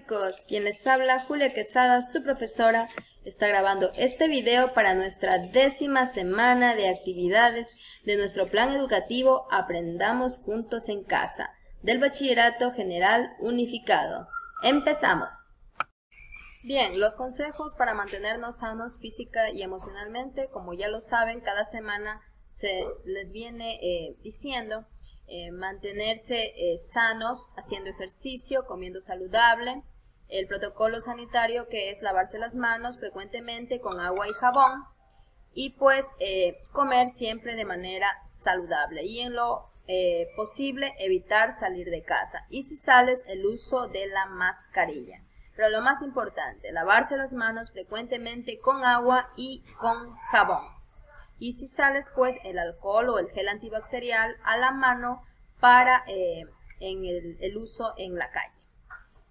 chicos, quien les habla, Julia Quesada, su profesora, está grabando este video para nuestra 10ª semana de actividades de nuestro plan educativo Aprendamos Juntos en Casa, del Bachillerato General Unificado. ¡Empezamos! Bien, los consejos para mantenernos sanos física y emocionalmente, como ya lo saben, cada semana se les viene diciendo mantenerse sanos, haciendo ejercicio, comiendo saludable, el protocolo sanitario que es lavarse las manos frecuentemente con agua y jabón y pues comer siempre de manera saludable y en lo posible evitar salir de casa y si sales el uso de la mascarilla. Pero lo más importante, lavarse las manos frecuentemente con agua y con jabón. Y si sales, pues el alcohol o el gel antibacterial a la mano para el uso en la calle.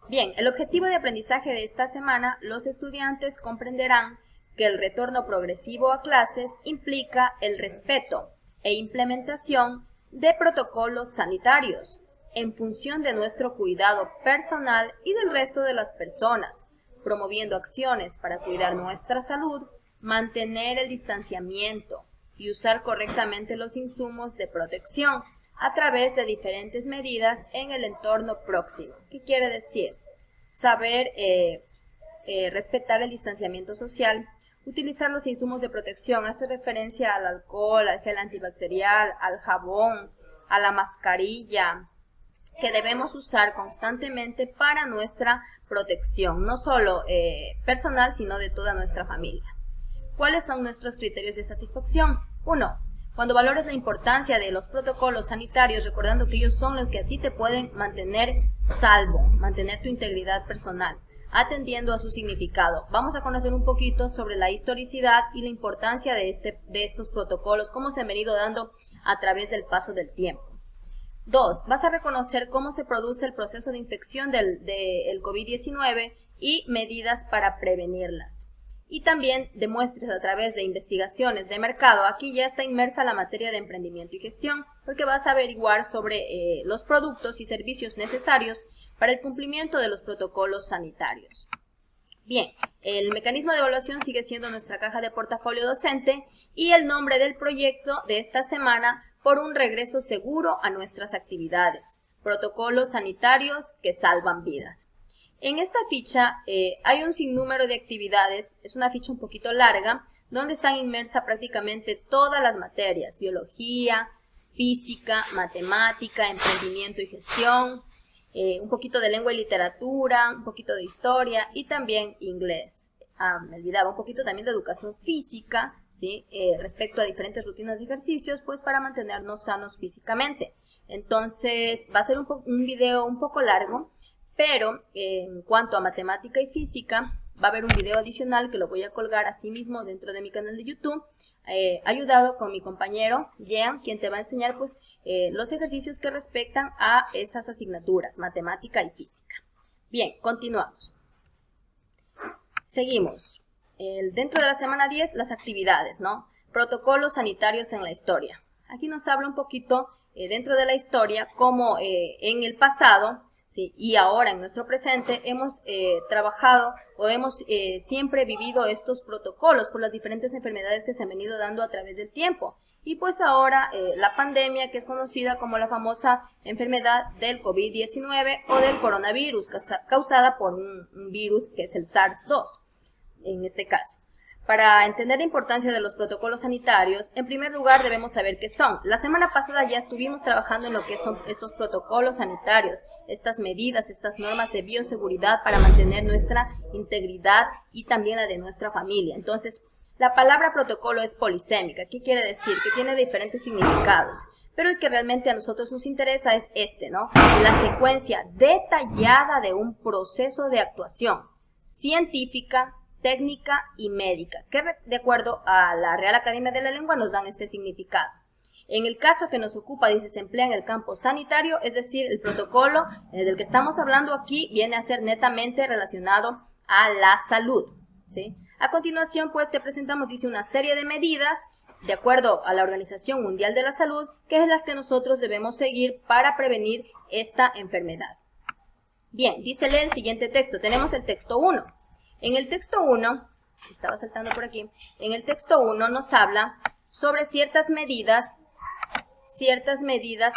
Bien, el objetivo de aprendizaje de esta semana, los estudiantes comprenderán que el retorno progresivo a clases implica el respeto e implementación de protocolos sanitarios en función de nuestro cuidado personal y del resto de las personas, promoviendo acciones para cuidar nuestra salud, mantener el distanciamiento y usar correctamente los insumos de protección a través de diferentes medidas en el entorno próximo. ¿Qué quiere decir? Saber respetar el distanciamiento social, utilizar los insumos de protección, hace referencia al alcohol, al gel antibacterial, al jabón, a la mascarilla, que debemos usar constantemente para nuestra protección, no solo personal, sino de toda nuestra familia. ¿Cuáles son nuestros criterios de satisfacción? 1. Cuando valores la importancia de los protocolos sanitarios, recordando que ellos son los que a ti te pueden mantener salvo, mantener tu integridad personal, atendiendo a su significado. Vamos a conocer un poquito sobre la historicidad y la importancia de estos protocolos, cómo se han venido dando a través del paso del tiempo. 2. Vas a reconocer cómo se produce el proceso de infección del COVID-19 y medidas para prevenirlas. Y también demuestres a través de investigaciones de mercado, aquí ya está inmersa la materia de emprendimiento y gestión, porque vas a averiguar sobre los productos y servicios necesarios para el cumplimiento de los protocolos sanitarios. Bien, el mecanismo de evaluación sigue siendo nuestra caja de portafolio docente y el nombre del proyecto de esta semana, por un regreso seguro a nuestras actividades, protocolos sanitarios que salvan vidas. En esta ficha hay un sinnúmero de actividades, es una ficha un poquito larga, donde están inmersas prácticamente todas las materias, biología, física, matemática, emprendimiento y gestión, un poquito de lengua y literatura, un poquito de historia y también inglés. Me olvidaba un poquito también de educación física, ¿sí? Respecto a diferentes rutinas de ejercicios, pues para mantenernos sanos físicamente. Entonces va a ser un video un poco largo, pero en cuanto a matemática y física, va a haber un video adicional que lo voy a colgar así mismo dentro de mi canal de YouTube, ayudado con mi compañero Jean, quien te va a enseñar pues los ejercicios que respectan a esas asignaturas, matemática y física. Bien, continuamos. Seguimos. Dentro de la semana 10, las actividades, ¿no? Protocolos sanitarios en la historia. Aquí nos habla un poquito dentro de la historia cómo en el pasado, ¿sí? Y ahora en nuestro presente hemos trabajado o hemos siempre vivido estos protocolos por las diferentes enfermedades que se han venido dando a través del tiempo. Y pues ahora la pandemia, que es conocida como la famosa enfermedad del COVID-19 o del coronavirus, causada por un virus que es el SARS-2, en este caso. Para entender la importancia de los protocolos sanitarios, en primer lugar debemos saber qué son. La semana pasada ya estuvimos trabajando en lo que son estos protocolos sanitarios, estas medidas, estas normas de bioseguridad para mantener nuestra integridad y también la de nuestra familia. Entonces, la palabra protocolo es polisémica. ¿Qué quiere decir? Que tiene diferentes significados. Pero el que realmente a nosotros nos interesa es este, ¿no? La secuencia detallada de un proceso de actuación científica, técnica y médica, que de acuerdo a la Real Academia de la Lengua nos dan este significado. En el caso que nos ocupa, dice, se emplea en el campo sanitario, es decir, el protocolo del que estamos hablando aquí viene a ser netamente relacionado a la salud, ¿sí? A continuación, pues, te presentamos, dice, una serie de medidas de acuerdo a la Organización Mundial de la Salud, que es las que nosotros debemos seguir para prevenir esta enfermedad. Bien, dícele el siguiente texto. Tenemos el texto 1. En el texto 1, estaba saltando por aquí, en el texto 1 nos habla sobre ciertas medidas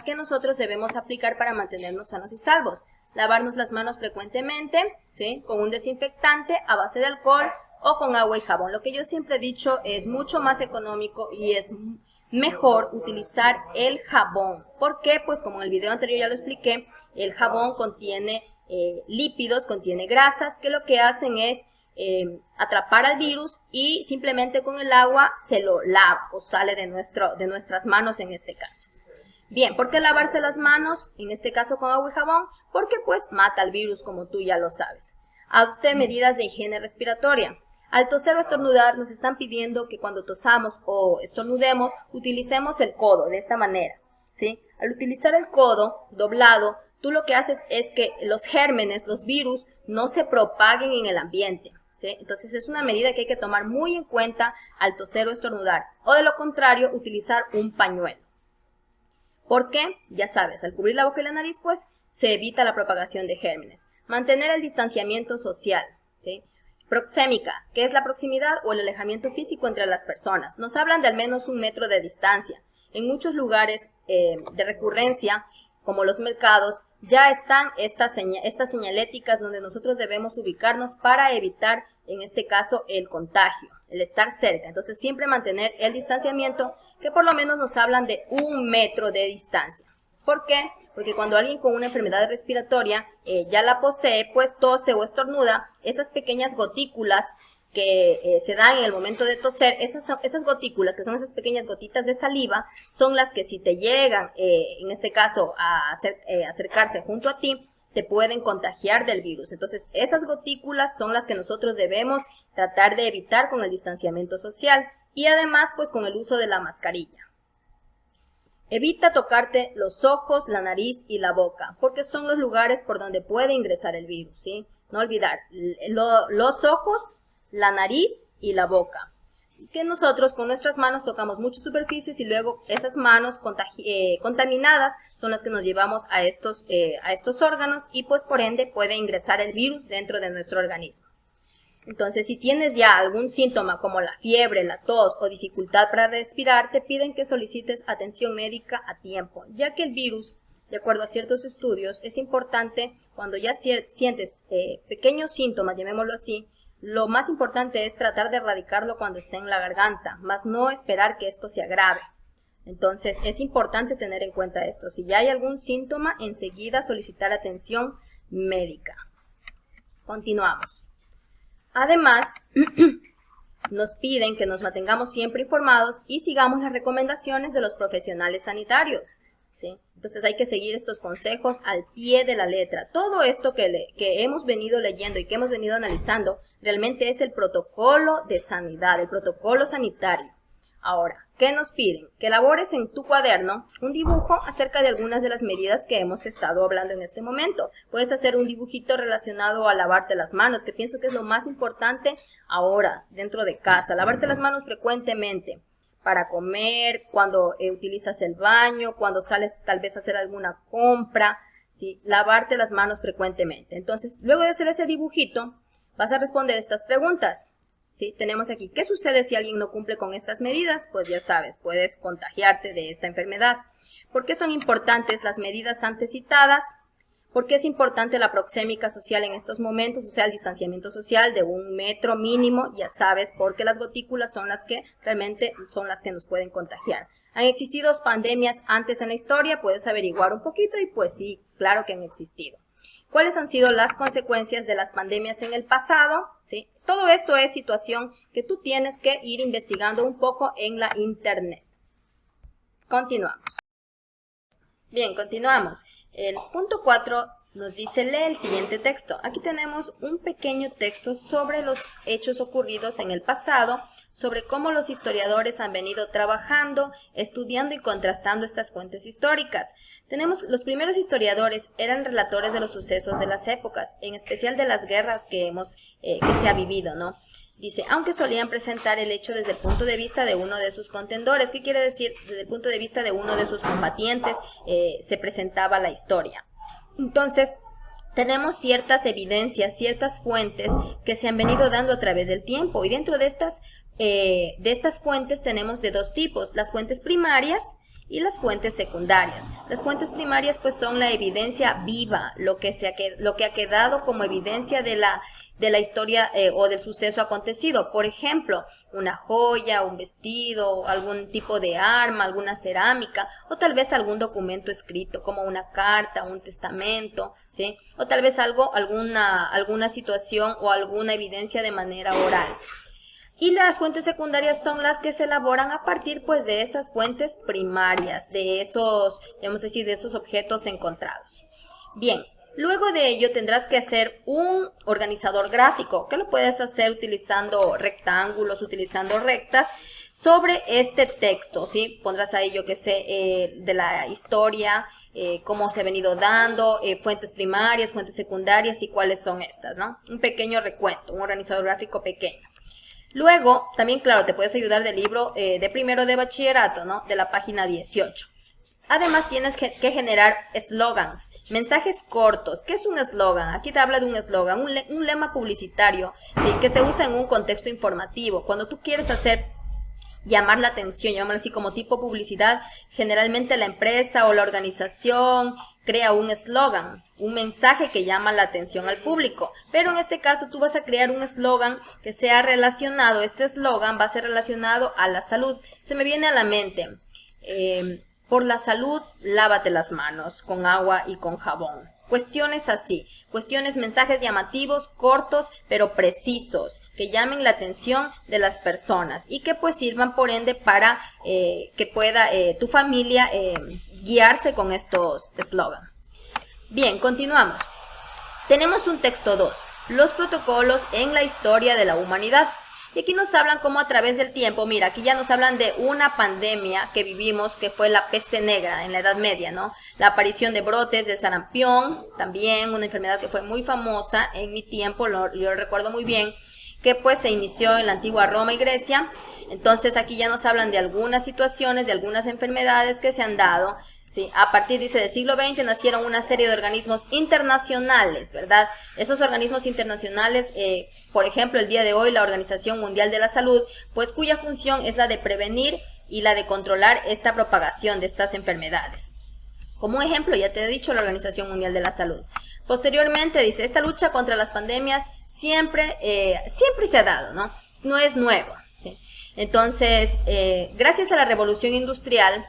que nosotros debemos aplicar para mantenernos sanos y salvos. Lavarnos las manos frecuentemente, ¿sí?, con un desinfectante a base de alcohol o con agua y jabón. Lo que yo siempre he dicho, es mucho más económico y es mejor utilizar el jabón. ¿Por qué? Pues como en el video anterior ya lo expliqué, el jabón contiene lípidos, contiene grasas, que lo que hacen es atrapar al virus y simplemente con el agua se lo lava o sale de nuestras manos en este caso. Bien, ¿por qué lavarse las manos? En este caso con agua y jabón, porque pues mata al virus, como tú ya lo sabes. Adopte medidas de higiene respiratoria. Al toser o estornudar nos están pidiendo que cuando tosamos o estornudemos utilicemos el codo de esta manera, ¿sí? Al utilizar el codo doblado, tú lo que haces es que los gérmenes, los virus, no se propaguen en el ambiente, ¿sí? Entonces es una medida que hay que tomar muy en cuenta al toser o estornudar, o de lo contrario utilizar un pañuelo. ¿Por qué? Ya sabes, al cubrir la boca y la nariz pues se evita la propagación de gérmenes. Mantener el distanciamiento social, ¿sí? Proxémica, que es la proximidad o el alejamiento físico entre las personas. Nos hablan de al menos 1 metro de distancia. En muchos lugares de recurrencia, como los mercados, ya están estas señaléticas donde nosotros debemos ubicarnos para evitar, en este caso, el contagio, el estar cerca. Entonces, siempre mantener el distanciamiento, que por lo menos nos hablan de 1 metro de distancia. ¿Por qué? Porque cuando alguien con una enfermedad respiratoria ya la posee, pues tose o estornuda, esas pequeñas gotículas que se dan en el momento de toser, esas gotículas, que son esas pequeñas gotitas de saliva, son las que si te llegan, en este caso, a acercarse junto a ti, te pueden contagiar del virus. Entonces, esas gotículas son las que nosotros debemos tratar de evitar con el distanciamiento social y además, pues, con el uso de la mascarilla. Evita tocarte los ojos, la nariz y la boca, porque son los lugares por donde puede ingresar el virus, ¿sí? No olvidar, los ojos, la nariz y la boca. Que nosotros con nuestras manos tocamos muchas superficies y luego esas manos contaminadas son las que nos llevamos a estos órganos y pues por ende puede ingresar el virus dentro de nuestro organismo. Entonces, si tienes ya algún síntoma como la fiebre, la tos o dificultad para respirar, te piden que solicites atención médica a tiempo, ya que el virus, de acuerdo a ciertos estudios, es importante cuando ya sientes pequeños síntomas, llamémoslo así, lo más importante es tratar de erradicarlo cuando esté en la garganta, más no esperar que esto se agrave. Entonces, es importante tener en cuenta esto. Si ya hay algún síntoma, enseguida solicitar atención médica. Continuamos. Además, nos piden que nos mantengamos siempre informados y sigamos las recomendaciones de los profesionales sanitarios, ¿sí? Entonces hay que seguir estos consejos al pie de la letra. Todo esto que hemos venido leyendo y que hemos venido analizando realmente es el protocolo de sanidad, el protocolo sanitario. Ahora, ¿qué nos piden? Que elabores en tu cuaderno un dibujo acerca de algunas de las medidas que hemos estado hablando en este momento. Puedes hacer un dibujito relacionado a lavarte las manos, que pienso que es lo más importante ahora dentro de casa. Lavarte las manos frecuentemente para comer, cuando utilizas el baño, cuando sales tal vez a hacer alguna compra, ¿sí? Lavarte las manos frecuentemente. Entonces, luego de hacer ese dibujito, vas a responder estas preguntas. ¿Sí? Tenemos aquí, ¿qué sucede si alguien no cumple con estas medidas? Pues ya sabes, puedes contagiarte de esta enfermedad. ¿Por qué son importantes las medidas antes citadas? ¿Por qué es importante la proxémica social en estos momentos? O sea, el distanciamiento social de 1 metro mínimo, ya sabes, porque las gotículas son las que realmente son las que nos pueden contagiar. ¿Han existido pandemias antes en la historia? Puedes averiguar un poquito y pues sí, claro que han existido. ¿Cuáles han sido las consecuencias de las pandemias en el pasado? ¿Sí? Todo esto es situación que tú tienes que ir investigando un poco en la internet. Continuamos. Bien, continuamos. El punto 4 nos dice, lee el siguiente texto. Aquí tenemos un pequeño texto sobre los hechos ocurridos en el pasado, sobre cómo los historiadores han venido trabajando, estudiando y contrastando estas fuentes históricas. Los primeros historiadores eran relatores de los sucesos de las épocas, en especial de las guerras que se ha vivido, ¿no? Dice, aunque solían presentar el hecho desde el punto de vista de uno de sus contendores. ¿Qué quiere decir? Desde el punto de vista de uno de sus combatientes se presentaba la historia. Entonces, tenemos ciertas evidencias, ciertas fuentes que se han venido dando a través del tiempo, y dentro de estas fuentes tenemos de dos tipos: las fuentes primarias y las fuentes secundarias. Las fuentes primarias pues son la evidencia viva, lo que ha quedado como evidencia de la historia o del suceso acontecido. Por ejemplo, una joya, un vestido, algún tipo de arma, alguna cerámica, o tal vez algún documento escrito como una carta, un testamento, ¿sí? O tal vez alguna situación o alguna evidencia de manera oral. Y las fuentes secundarias son las que se elaboran a partir pues de esas fuentes primarias, de esos, vamos a decir, de esos objetos encontrados. Bien, luego de ello tendrás que hacer un organizador gráfico, que lo puedes hacer utilizando rectángulos, utilizando rectas, sobre este texto, ¿sí? Pondrás ahí, yo que sé, de la historia, cómo se ha venido dando, fuentes primarias, fuentes secundarias y cuáles son estas, ¿no? Un pequeño recuento, un organizador gráfico pequeño. Luego, también, claro, te puedes ayudar del libro de primero de bachillerato, ¿no? De la página 18. Además, tienes que generar eslogans, mensajes cortos. ¿Qué es un eslogan? Aquí te habla de un eslogan, un lema publicitario, ¿sí? Que se usa en un contexto informativo. Cuando tú quieres llamar la atención, llamarlo así como tipo publicidad, generalmente la empresa o la organización crea un eslogan, un mensaje que llama la atención al público. Pero en este caso tú vas a crear un eslogan que sea relacionado, este eslogan va a ser relacionado a la salud. Se me viene a la mente, por la salud, lávate las manos con agua y con jabón. Cuestiones así, mensajes llamativos, cortos, pero precisos, que llamen la atención de las personas y que pues sirvan por ende para que pueda tu familia guiarse con estos eslogans. Bien, continuamos. Tenemos un texto 2, los protocolos en la historia de la humanidad. Y aquí nos hablan cómo a través del tiempo, mira, aquí ya nos hablan de una pandemia que vivimos, que fue la peste negra en la Edad Media, ¿no? La aparición de brotes del sarampión, también una enfermedad que fue muy famosa en mi tiempo, yo recuerdo muy bien, que pues se inició en la antigua Roma y Grecia. Entonces aquí ya nos hablan de algunas situaciones, de algunas enfermedades que se han dado. Sí, a partir, dice, del siglo XX nacieron una serie de organismos internacionales, ¿verdad? Esos organismos internacionales, por ejemplo, el día de hoy la Organización Mundial de la Salud, pues cuya función es la de prevenir y la de controlar esta propagación de estas enfermedades. Como ejemplo, ya te he dicho, la Organización Mundial de la Salud. Posteriormente, dice, esta lucha contra las pandemias siempre se ha dado, ¿no? No es nuevo, ¿sí? Entonces, gracias a la Revolución Industrial,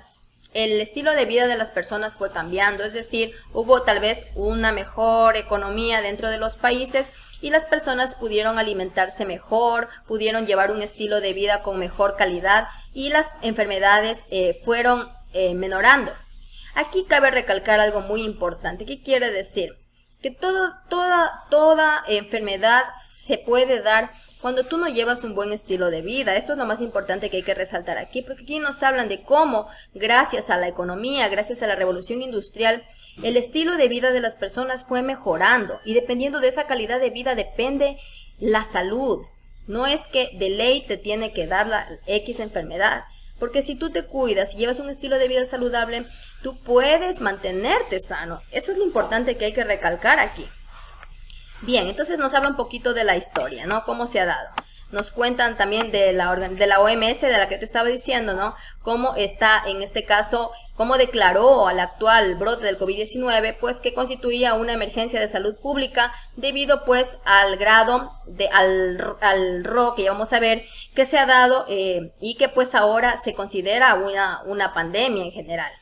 el estilo de vida de las personas fue cambiando, es decir, hubo tal vez una mejor economía dentro de los países y las personas pudieron alimentarse mejor, pudieron llevar un estilo de vida con mejor calidad y las enfermedades fueron menorando. Aquí cabe recalcar algo muy importante. ¿Qué quiere decir? Que toda enfermedad se puede dar cuando tú no llevas un buen estilo de vida. Esto es lo más importante que hay que resaltar aquí, porque aquí nos hablan de cómo, gracias a la economía, gracias a la revolución industrial, el estilo de vida de las personas fue mejorando, y dependiendo de esa calidad de vida depende la salud. No es que de ley te tiene que dar la X enfermedad, porque si tú te cuidas y llevas un estilo de vida saludable, tú puedes mantenerte sano. Eso es lo importante que hay que recalcar aquí. Bien, entonces nos habla un poquito de la historia, ¿no? Cómo se ha dado. Nos cuentan también de la OMS, de la que te estaba diciendo, ¿no? Cómo está, en este caso, cómo declaró al actual brote del COVID-19, pues que constituía una emergencia de salud pública debido pues al grado, al RO que ya vamos a ver, que se ha dado y que pues ahora se considera una pandemia en general.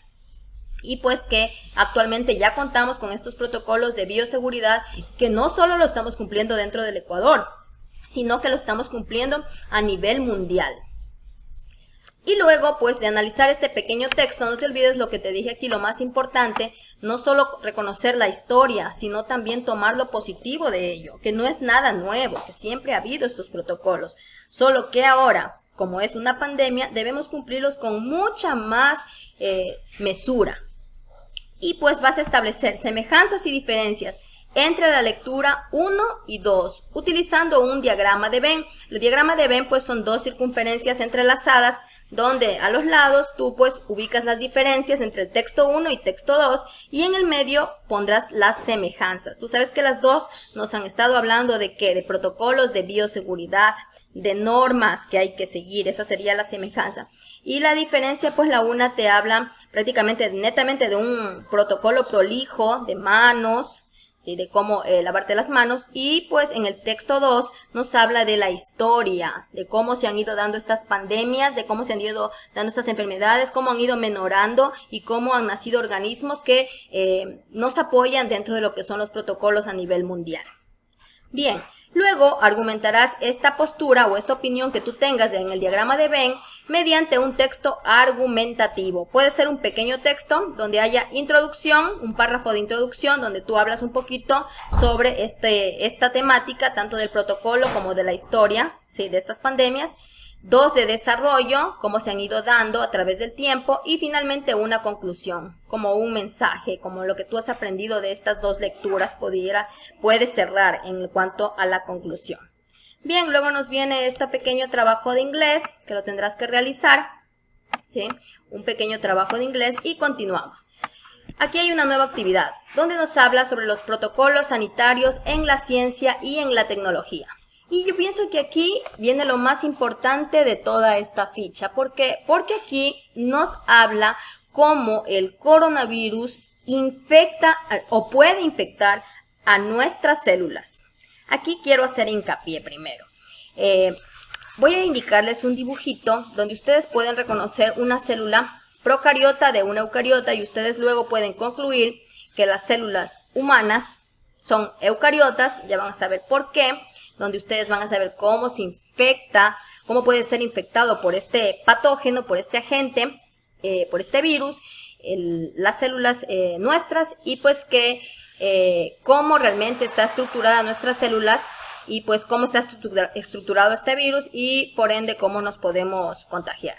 Y pues que actualmente ya contamos con estos protocolos de bioseguridad que no solo lo estamos cumpliendo dentro del Ecuador, sino que lo estamos cumpliendo a nivel mundial. Y luego pues de analizar este pequeño texto, no te olvides lo que te dije aquí, lo más importante, no solo reconocer la historia, sino también tomar lo positivo de ello, que no es nada nuevo, que siempre ha habido estos protocolos, solo que ahora, como es una pandemia, debemos cumplirlos con mucha más mesura. Y pues vas a establecer semejanzas y diferencias entre la lectura 1 y 2, utilizando un diagrama de Venn. El diagrama de Venn pues son dos circunferencias entrelazadas, donde a los lados tú pues ubicas las diferencias entre el texto 1 y texto 2, y en el medio pondrás las semejanzas. Tú sabes que las dos nos han estado hablando de ¿qué? De protocolos de bioseguridad, de normas que hay que seguir, esa sería la semejanza. Y la diferencia, pues la una te habla prácticamente netamente de un protocolo prolijo de manos, ¿sí? De cómo lavarte las manos, y pues en el texto 2 nos habla de la historia, de cómo se han ido dando estas pandemias, de cómo se han ido dando estas enfermedades, cómo han ido menorando y cómo han nacido organismos que nos apoyan dentro de lo que son los protocolos a nivel mundial. Bien, luego argumentarás esta postura o esta opinión que tú tengas en el diagrama de Venn mediante un texto argumentativo. Puede ser un pequeño texto donde haya introducción, un párrafo de introducción donde tú hablas un poquito sobre esta temática, tanto del protocolo como de la historia, ¿sí? De estas pandemias. 2 de desarrollo, cómo se han ido dando a través del tiempo, y finalmente una conclusión, como un mensaje, como lo que tú has aprendido de estas dos lecturas puede cerrar en cuanto a la conclusión. Bien, luego nos viene este pequeño trabajo de inglés que lo tendrás que realizar, ¿sí? Un pequeño trabajo de inglés y continuamos. Aquí hay una nueva actividad donde nos habla sobre los protocolos sanitarios en la ciencia y en la tecnología. Y yo pienso que aquí viene lo más importante de toda esta ficha. ¿Por qué? Porque aquí nos habla cómo el coronavirus infecta o puede infectar a nuestras células. Aquí quiero hacer hincapié primero. Voy a indicarles un dibujito donde ustedes pueden reconocer una célula procariota de una eucariota, y ustedes luego pueden concluir que las células humanas son eucariotas. Ya van a saber por qué, donde ustedes van a saber cómo se infecta, cómo puede ser infectado por este patógeno, por este agente, por este virus, las células nuestras, y pues que cómo realmente está estructurada nuestras células, y pues cómo está estructurado este virus, y por ende cómo nos podemos contagiar.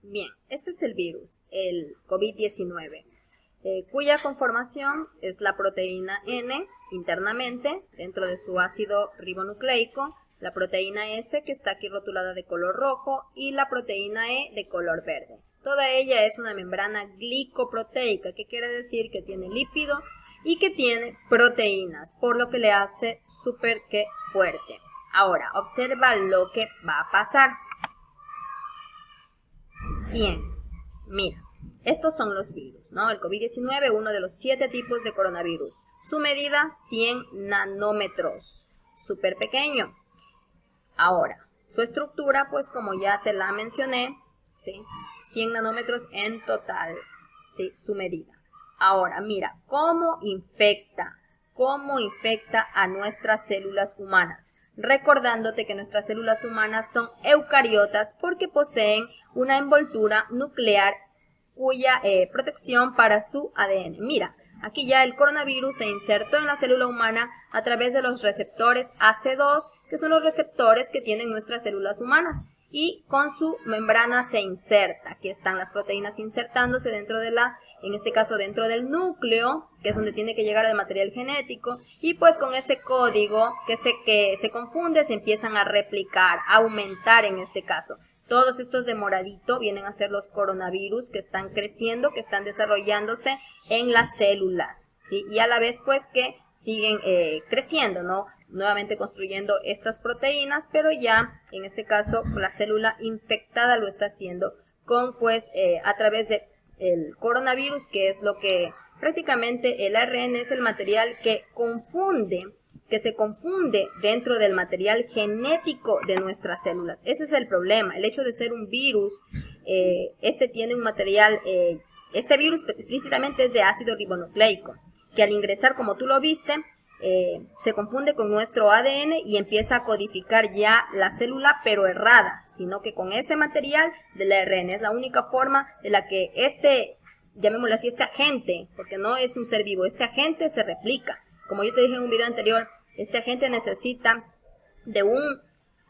Bien, este es el virus, el COVID-19. Cuya conformación es la proteína N internamente dentro de su ácido ribonucleico, la proteína S que está aquí rotulada de color rojo y la proteína E de color verde. Toda ella es una membrana glicoproteica, que quiere decir que tiene lípido y que tiene proteínas, por lo que le hace súper que fuerte. Ahora, observa lo que va a pasar. Bien, mira. Estos son los virus, ¿no? El COVID-19, uno de los 7 tipos de coronavirus. Su medida, 100 nanómetros. Súper pequeño. Ahora, su estructura, pues como ya te la mencioné, ¿sí? 100 nanómetros en total, ¿sí? Su medida. Ahora, mira, ¿cómo infecta a nuestras células humanas? Recordándote que nuestras células humanas son eucariotas porque poseen una envoltura nuclear cuya protección para su ADN. Mira, aquí ya el coronavirus se insertó en la célula humana a través de los receptores AC2, que son los receptores que tienen nuestras células humanas, y con su membrana se inserta. Aquí están las proteínas insertándose dentro de en este caso dentro del núcleo, que es donde tiene que llegar el material genético, y pues con ese código que se confunde, se empiezan a replicar, a aumentar en este caso. Todos estos de moradito vienen a ser los coronavirus que están creciendo, que están desarrollándose en las células, ¿sí? Y a la vez pues que siguen creciendo, ¿no? Nuevamente construyendo estas proteínas, pero ya en este caso la célula infectada lo está haciendo con pues a través de el coronavirus, que es lo que prácticamente el ARN es el material que se confunde dentro del material genético de nuestras células. Ese es el problema, el hecho de ser un virus. Este tiene un material, este virus explícitamente es de ácido ribonucleico, que al ingresar, como tú lo viste, se confunde con nuestro ADN y empieza a codificar ya la célula, pero errada, sino que con ese material del ARN es la única forma de la que llamémosle así, este agente, porque no es un ser vivo, este agente se replica. Como yo te dije en un video anterior, este agente necesita de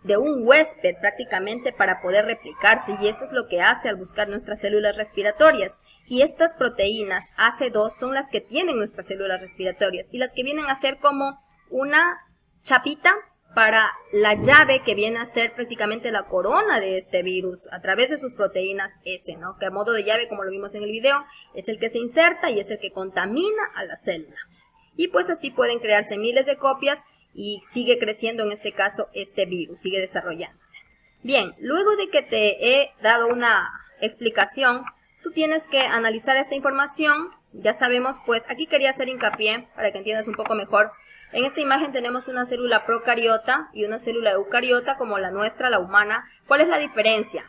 de un huésped prácticamente para poder replicarse, y eso es lo que hace al buscar nuestras células respiratorias. Y estas proteínas AC2 son las que tienen nuestras células respiratorias y las que vienen a ser como una chapita para la llave que viene a ser prácticamente la corona de este virus a través de sus proteínas S, ¿no? Que a modo de llave, como lo vimos en el video, es el que se inserta y es el que contamina a la célula. Y pues así pueden crearse miles de copias y sigue creciendo en este caso este virus, sigue desarrollándose. Bien, luego de que te he dado una explicación, tú tienes que analizar esta información. Ya sabemos, pues aquí quería hacer hincapié para que entiendas un poco mejor. En esta imagen tenemos una célula procariota y una célula eucariota como la nuestra, la humana. ¿Cuál es la diferencia?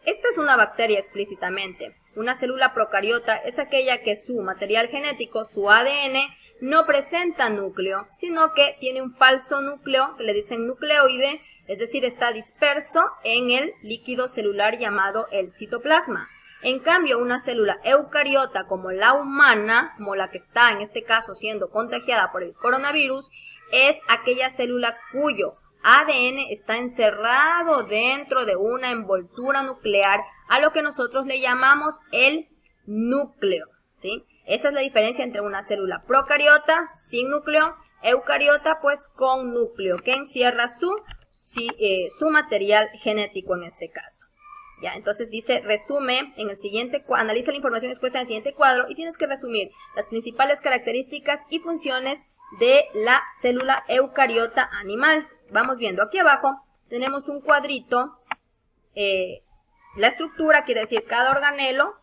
Esta es una bacteria explícitamente. Una célula procariota es aquella que su material genético, su ADN, no presenta núcleo, sino que tiene un falso núcleo, que le dicen nucleoide, es decir, está disperso en el líquido celular llamado el citoplasma. En cambio, una célula eucariota como la humana, como la que está en este caso siendo contagiada por el coronavirus, es aquella célula cuyo ADN está encerrado dentro de una envoltura nuclear, a lo que nosotros le llamamos el núcleo, ¿sí? Esa es la diferencia entre una célula procariota sin núcleo, eucariota pues con núcleo, que encierra su material genético en este caso. Ya, entonces dice, resume en el siguiente, analiza la información expuesta en el siguiente cuadro y tienes que resumir las principales características y funciones de la célula eucariota animal. Vamos viendo, aquí abajo tenemos un cuadrito, la estructura quiere decir cada organelo,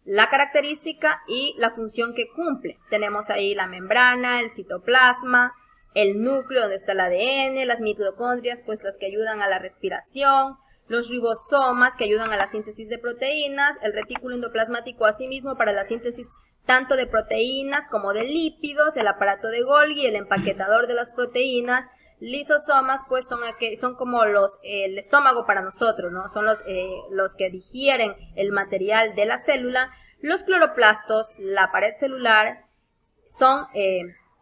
la característica y la función que cumple. Tenemos ahí la membrana, el citoplasma, el núcleo donde está el ADN, las mitocondrias, pues las que ayudan a la respiración, los ribosomas que ayudan a la síntesis de proteínas, el retículo endoplasmático asimismo para la síntesis tanto de proteínas como de lípidos, el aparato de Golgi, el empaquetador de las proteínas, lisosomas pues son como el estómago para nosotros, ¿no? Son los que digieren el material de la célula. Los cloroplastos, la pared celular, son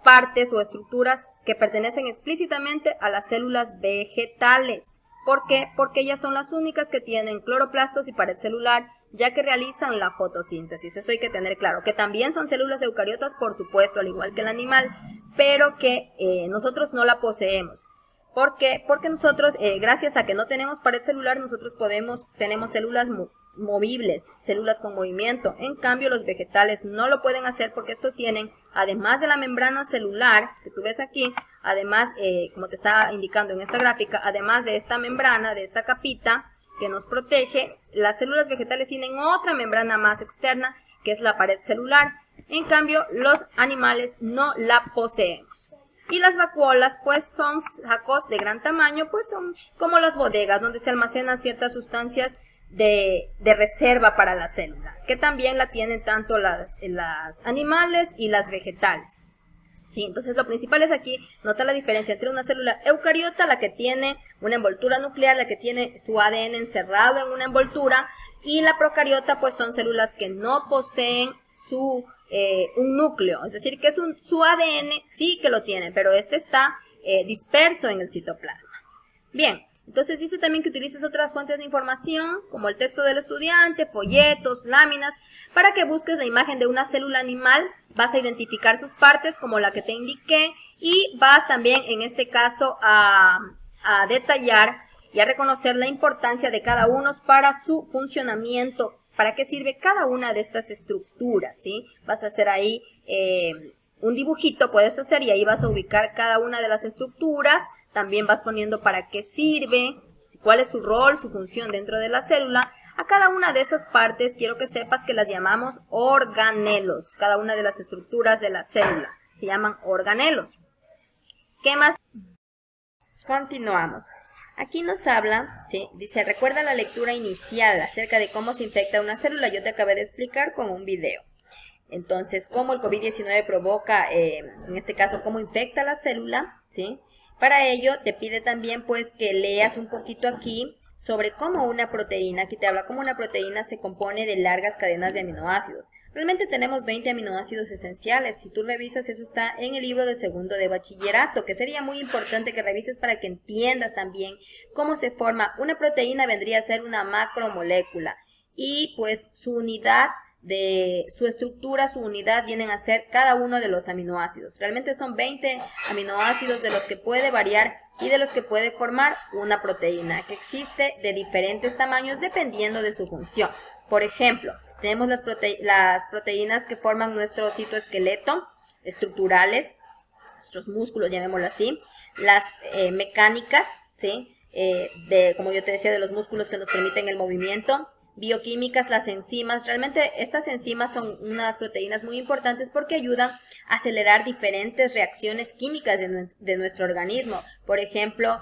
partes o estructuras que pertenecen explícitamente a las células vegetales. ¿Por qué? Porque ellas son las únicas que tienen cloroplastos y pared celular, ya que realizan la fotosíntesis. Eso hay que tener claro, que también son células eucariotas, por supuesto, al igual que el animal, pero que nosotros no la poseemos. ¿Por qué? Porque nosotros, gracias a que no tenemos pared celular, nosotros tenemos células movibles, células con movimiento. En cambio, los vegetales no lo pueden hacer porque estos tienen, además de la membrana celular que tú ves aquí, además, como te estaba indicando en esta gráfica, además de esta membrana, de esta capita que nos protege, las células vegetales tienen otra membrana más externa que es la pared celular. En cambio, los animales no la poseemos. Y las vacuolas pues son sacos de gran tamaño, pues son como las bodegas donde se almacenan ciertas sustancias de reserva para la célula, que también la tienen tanto las animales y las vegetales. Sí, entonces lo principal es aquí, nota la diferencia entre una célula eucariota, la que tiene una envoltura nuclear, la que tiene su ADN encerrado en una envoltura, y la procariota pues son células que no poseen un núcleo, es decir, que su ADN sí que lo tiene, pero este está disperso en el citoplasma. Bien, entonces dice también que utilices otras fuentes de información, como el texto del estudiante, folletos, láminas, para que busques la imagen de una célula animal. Vas a identificar sus partes, como la que te indiqué, y vas también, en este caso, a detallar y a reconocer la importancia de cada uno para su funcionamiento. ¿Para qué sirve cada una de estas estructuras? ¿Sí? Vas a hacer ahí un dibujito, puedes hacer, y ahí vas a ubicar cada una de las estructuras. También vas poniendo para qué sirve, cuál es su rol, su función dentro de la célula. A cada una de esas partes quiero que sepas que las llamamos organelos. Cada una de las estructuras de la célula se llaman organelos. ¿Qué más? Continuamos. Aquí nos habla, ¿sí? Dice, recuerda la lectura inicial acerca de cómo se infecta una célula. Yo te acabé de explicar con un video. Entonces, cómo el COVID-19 provoca, en este caso, cómo infecta la célula, ¿sí? Para ello, te pide también, pues, que leas un poquito aquí sobre cómo una proteína, aquí te habla cómo una proteína se compone de largas cadenas de aminoácidos. Realmente tenemos 20 aminoácidos esenciales. Si tú revisas, eso está en el libro de segundo de bachillerato, que sería muy importante que revises para que entiendas también cómo se forma. Una proteína vendría a ser una macromolécula y pues su unidad de su estructura, su unidad vienen a ser cada uno de los aminoácidos. Realmente son 20 aminoácidos de los que puede variar y de los que puede formar una proteína, que existe de diferentes tamaños dependiendo de su función. Por ejemplo, tenemos las proteínas que forman nuestro citoesqueleto, estructurales, nuestros músculos, llamémoslo así, las mecánicas, ¿sí? Como yo te decía, de los músculos que nos permiten el movimiento, bioquímicas, las enzimas. Realmente estas enzimas son unas proteínas muy importantes porque ayudan a acelerar diferentes reacciones químicas de nuestro organismo. Por ejemplo,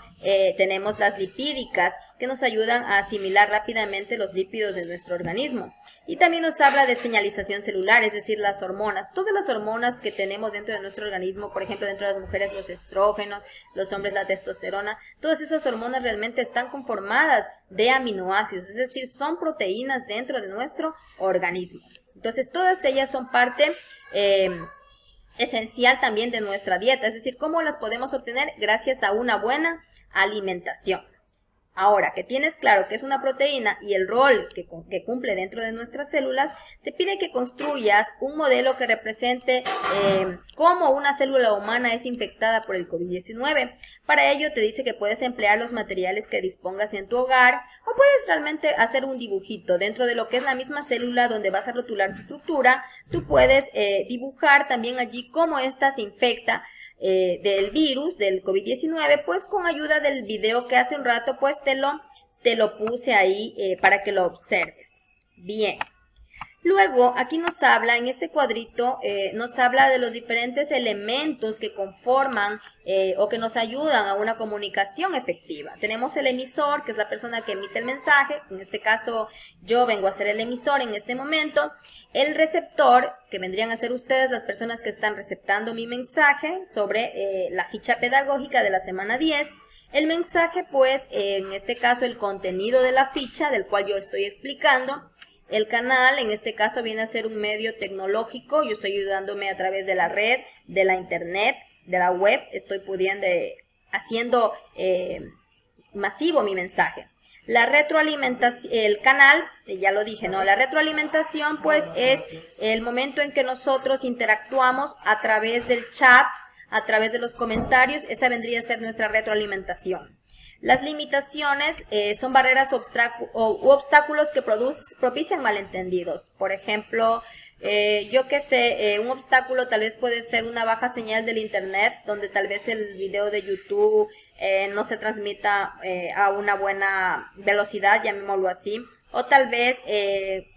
tenemos las lipídicas que nos ayudan a asimilar rápidamente los lípidos de nuestro organismo. Y también nos habla de señalización celular, es decir, las hormonas. Todas las hormonas que tenemos dentro de nuestro organismo, por ejemplo, dentro de las mujeres los estrógenos, los hombres la testosterona, todas esas hormonas realmente están conformadas de aminoácidos, es decir, son proteínas dentro de nuestro organismo. Entonces, todas ellas son parte esencial también de nuestra dieta, es decir, ¿cómo las podemos obtener? Gracias a una buena alimentación. Ahora que tienes claro que es una proteína y el rol que cumple dentro de nuestras células, te pide que construyas un modelo que represente cómo una célula humana es infectada por el COVID-19. Para ello te dice que puedes emplear los materiales que dispongas en tu hogar o puedes realmente hacer un dibujito dentro de lo que es la misma célula donde vas a rotular su estructura. Tú puedes dibujar también allí cómo ésta se infecta del virus, del COVID-19, pues con ayuda del video que hace un rato pues te lo puse ahí para que lo observes. Bien. Luego, aquí nos habla, en este cuadrito, nos habla de los diferentes elementos que conforman o que nos ayudan a una comunicación efectiva. Tenemos el emisor, que es la persona que emite el mensaje. En este caso, yo vengo a ser el emisor en este momento. El receptor, que vendrían a ser ustedes las personas que están receptando mi mensaje sobre la ficha pedagógica de la semana 10. El mensaje, pues, en este caso, el contenido de la ficha, del cual yo estoy explicando. El canal, en este caso, viene a ser un medio tecnológico. Yo estoy ayudándome a través de la red, de la internet, de la web. Estoy haciendo masivo mi mensaje. La retroalimentación, el canal, ya lo dije, ¿no? La retroalimentación, pues, es el momento en que nosotros interactuamos a través del chat, a través de los comentarios. Esa vendría a ser nuestra retroalimentación. Las limitaciones son barreras u obstáculos que propician malentendidos. Por ejemplo, yo qué sé, un obstáculo tal vez puede ser una baja señal del internet, donde tal vez el video de YouTube no se transmita a una buena velocidad, llamémoslo así. O tal vez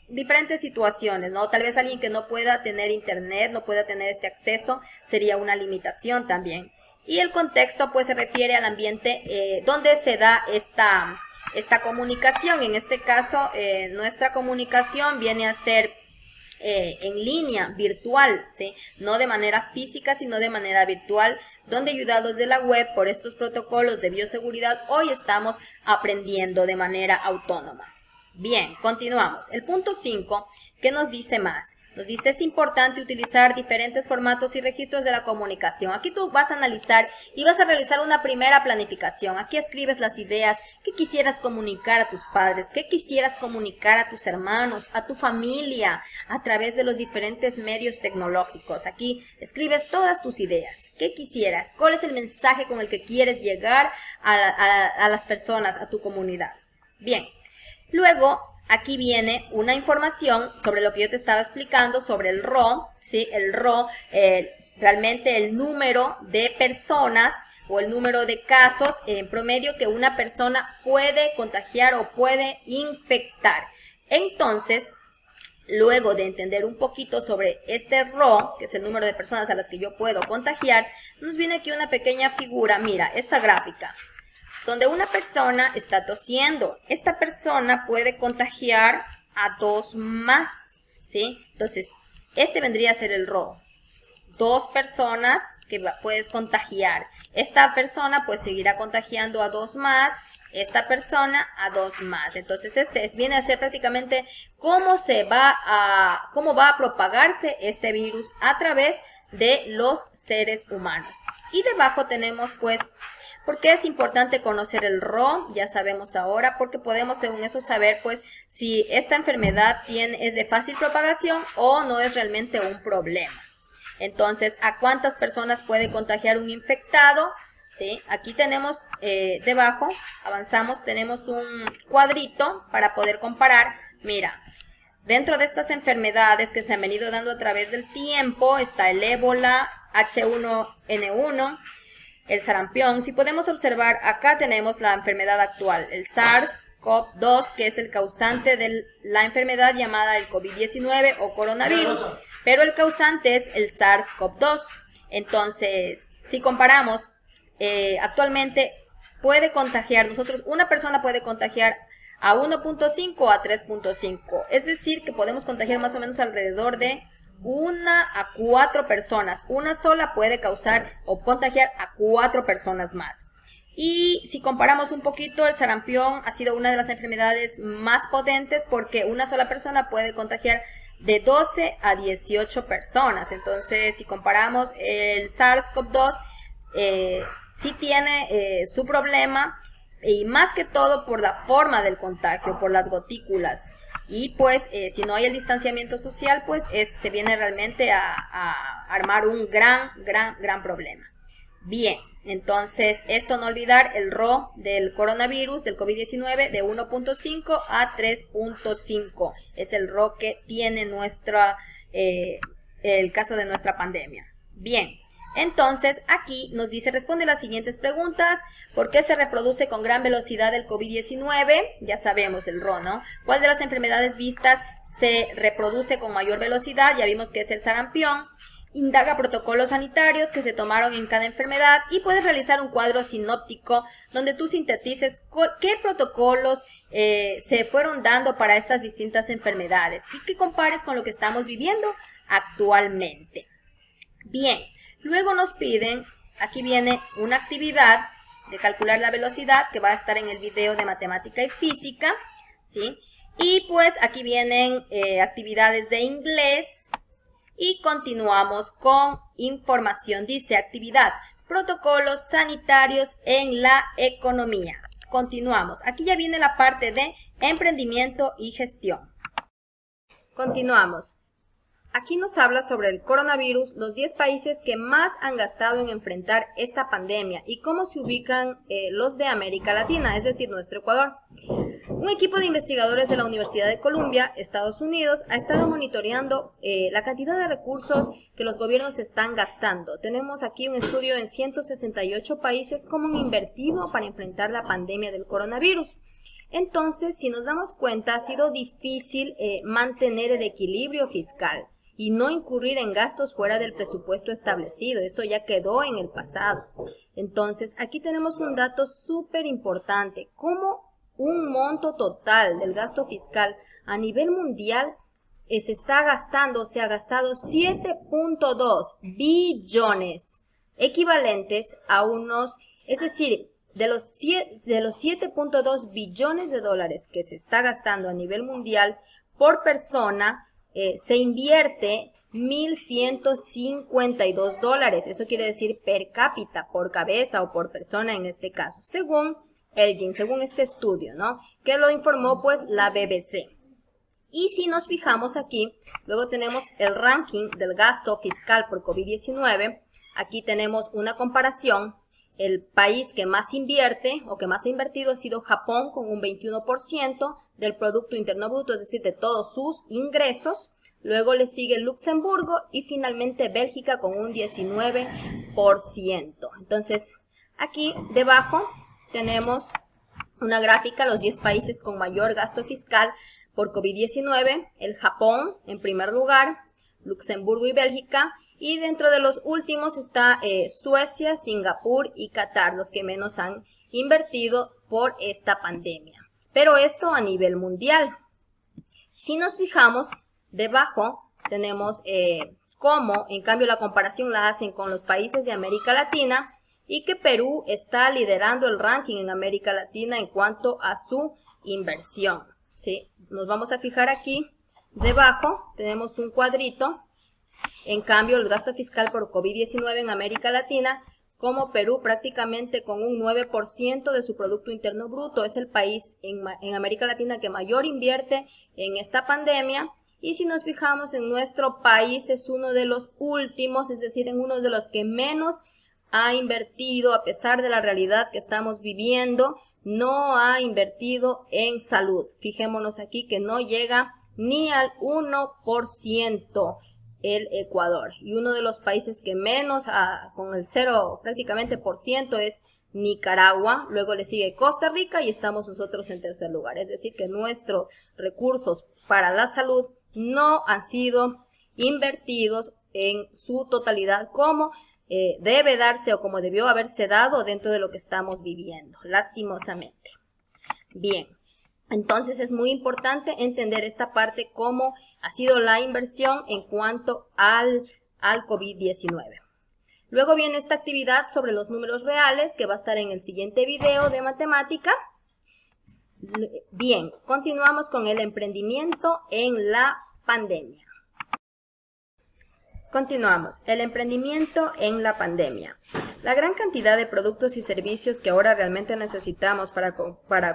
diferentes situaciones, ¿no? Tal vez alguien que no pueda tener internet, no pueda tener este acceso, sería una limitación también. Y el contexto pues se refiere al ambiente donde se da esta comunicación. En este caso nuestra comunicación viene a ser en línea, virtual, ¿sí? No de manera física sino de manera virtual, donde ayudados de la web por estos protocolos de bioseguridad hoy estamos aprendiendo de manera autónoma. Bien, continuamos. El punto 5, ¿qué nos dice más? Nos dice, es importante utilizar diferentes formatos y registros de la comunicación. Aquí tú vas a analizar y vas a realizar una primera planificación. Aquí escribes las ideas que quisieras comunicar a tus padres, que quisieras comunicar a tus hermanos, a tu familia, a través de los diferentes medios tecnológicos. Aquí escribes todas tus ideas. ¿Qué quisieras? ¿Cuál es el mensaje con el que quieres llegar a las personas, a tu comunidad? Bien, luego aquí viene una información sobre lo que yo te estaba explicando, sobre el RO, ¿sí? El RO, realmente el número de personas o el número de casos en promedio que una persona puede contagiar o puede infectar. Entonces, luego de entender un poquito sobre este RO, que es el número de personas a las que yo puedo contagiar, nos viene aquí una pequeña figura, mira, esta gráfica, donde una persona está tosiendo. Esta persona puede contagiar a 2 más, ¿sí? Entonces, este vendría a ser el RO. 2 personas que puedes contagiar. Esta persona pues seguirá contagiando a 2 más esta persona a 2 más. Entonces viene a ser prácticamente cómo va a propagarse este virus a través de los seres humanos. Y debajo tenemos pues, ¿por qué es importante conocer el RO? Ya sabemos ahora, porque podemos según eso saber pues si esta enfermedad es de fácil propagación o no es realmente un problema. Entonces, ¿a cuántas personas puede contagiar un infectado? ¿Sí? Aquí tenemos debajo, avanzamos, tenemos un cuadrito para poder comparar. Mira, dentro de estas enfermedades que se han venido dando a través del tiempo está el ébola, H1N1, el sarampión. Si podemos observar, acá tenemos la enfermedad actual, el SARS-CoV-2, que es el causante de la enfermedad llamada el COVID-19 o coronavirus, pero el causante es el SARS-CoV-2. Entonces, si comparamos, actualmente puede contagiar, una persona puede contagiar a 1.5 o a 3.5, es decir, que podemos contagiar más o menos alrededor de 1 a 4 personas. Una sola puede causar o contagiar a 4 personas más. Y si comparamos un poquito, el sarampión ha sido una de las enfermedades más potentes porque una sola persona puede contagiar de 12 a 18 personas. Entonces, si comparamos el SARS-CoV-2, sí tiene su problema, y más que todo por la forma del contagio, por las gotículas. Y pues si no hay el distanciamiento social, pues se viene realmente a armar un gran problema. Bien, entonces esto no olvidar el RO del coronavirus, del COVID-19, de 1.5 a 3.5. Es el RO que tiene el caso de nuestra pandemia. Bien. Entonces, aquí nos dice, responde las siguientes preguntas. ¿Por qué se reproduce con gran velocidad el COVID-19? Ya sabemos el RO, ¿no? ¿Cuál de las enfermedades vistas se reproduce con mayor velocidad? Ya vimos que es el sarampión. Indaga protocolos sanitarios que se tomaron en cada enfermedad y puedes realizar un cuadro sinóptico donde tú sintetices qué protocolos se fueron dando para estas distintas enfermedades y que compares con lo que estamos viviendo actualmente. Bien. Luego nos piden, aquí viene una actividad de calcular la velocidad que va a estar en el video de matemática y física, ¿sí? Y pues aquí vienen actividades de inglés y continuamos con información. Dice actividad, protocolos sanitarios en la economía. Continuamos. Aquí ya viene la parte de emprendimiento y gestión. Continuamos. Aquí nos habla sobre el coronavirus, los 10 países que más han gastado en enfrentar esta pandemia y cómo se ubican los de América Latina, es decir, nuestro Ecuador. Un equipo de investigadores de la Universidad de Columbia, Estados Unidos, ha estado monitoreando la cantidad de recursos que los gobiernos están gastando. Tenemos aquí un estudio en 168 países cómo han invertido para enfrentar la pandemia del coronavirus. Entonces, si nos damos cuenta, ha sido difícil mantener el equilibrio fiscal y no incurrir en gastos fuera del presupuesto establecido. Eso ya quedó en el pasado. Entonces, aquí tenemos un dato súper importante, cómo un monto total del gasto fiscal a nivel mundial se está gastando, se ha gastado 7.2 billones, equivalentes a unos, es decir, de los 7.2 billones de dólares que se está gastando a nivel mundial por persona, se invierte 1.152 dólares. Eso quiere decir per cápita, por cabeza o por persona en este caso, según Elgin, según este estudio, ¿no? Que lo informó pues la BBC. Y si nos fijamos aquí, luego tenemos el ranking del gasto fiscal por COVID-19. Aquí tenemos una comparación. El país que más invierte o que más ha invertido ha sido Japón con un 21% del Producto Interno Bruto, es decir, de todos sus ingresos. Luego le sigue Luxemburgo y finalmente Bélgica con un 19%. Entonces, aquí debajo tenemos una gráfica, los 10 países con mayor gasto fiscal por COVID-19, el Japón en primer lugar, Luxemburgo y Bélgica. Y dentro de los últimos está Suecia, Singapur y Qatar, los que menos han invertido por esta pandemia. Pero esto a nivel mundial. Si nos fijamos, debajo tenemos cómo, en cambio, la comparación la hacen con los países de América Latina. y que Perú está liderando el ranking en América Latina en cuanto a su inversión, ¿sí? Nos vamos a fijar aquí, debajo tenemos un cuadrito. En cambio, el gasto fiscal por COVID-19 en América Latina, como Perú prácticamente con un 9% de su Producto Interno Bruto, es el país en América Latina que mayor invierte en esta pandemia. Y si nos fijamos en nuestro país, es uno de los últimos, es decir, en uno de los que menos ha invertido, a pesar de la realidad que estamos viviendo, no ha invertido en salud. Fijémonos aquí que no llega ni al 1%. El Ecuador, y uno de los países que menos, con el 0 prácticamente por ciento, es Nicaragua. Luego le sigue Costa Rica y estamos nosotros en tercer lugar, es decir que nuestros recursos para la salud no han sido invertidos en su totalidad como debe darse o como debió haberse dado dentro de lo que estamos viviendo, lastimosamente. Bien. Entonces es muy importante entender esta parte, cómo ha sido la inversión en cuanto al COVID-19. Luego viene esta actividad sobre los números reales, que va a estar en el siguiente video de matemática. Bien, continuamos con el emprendimiento en la pandemia. Continuamos, el emprendimiento en la pandemia. La gran cantidad de productos y servicios que ahora realmente necesitamos para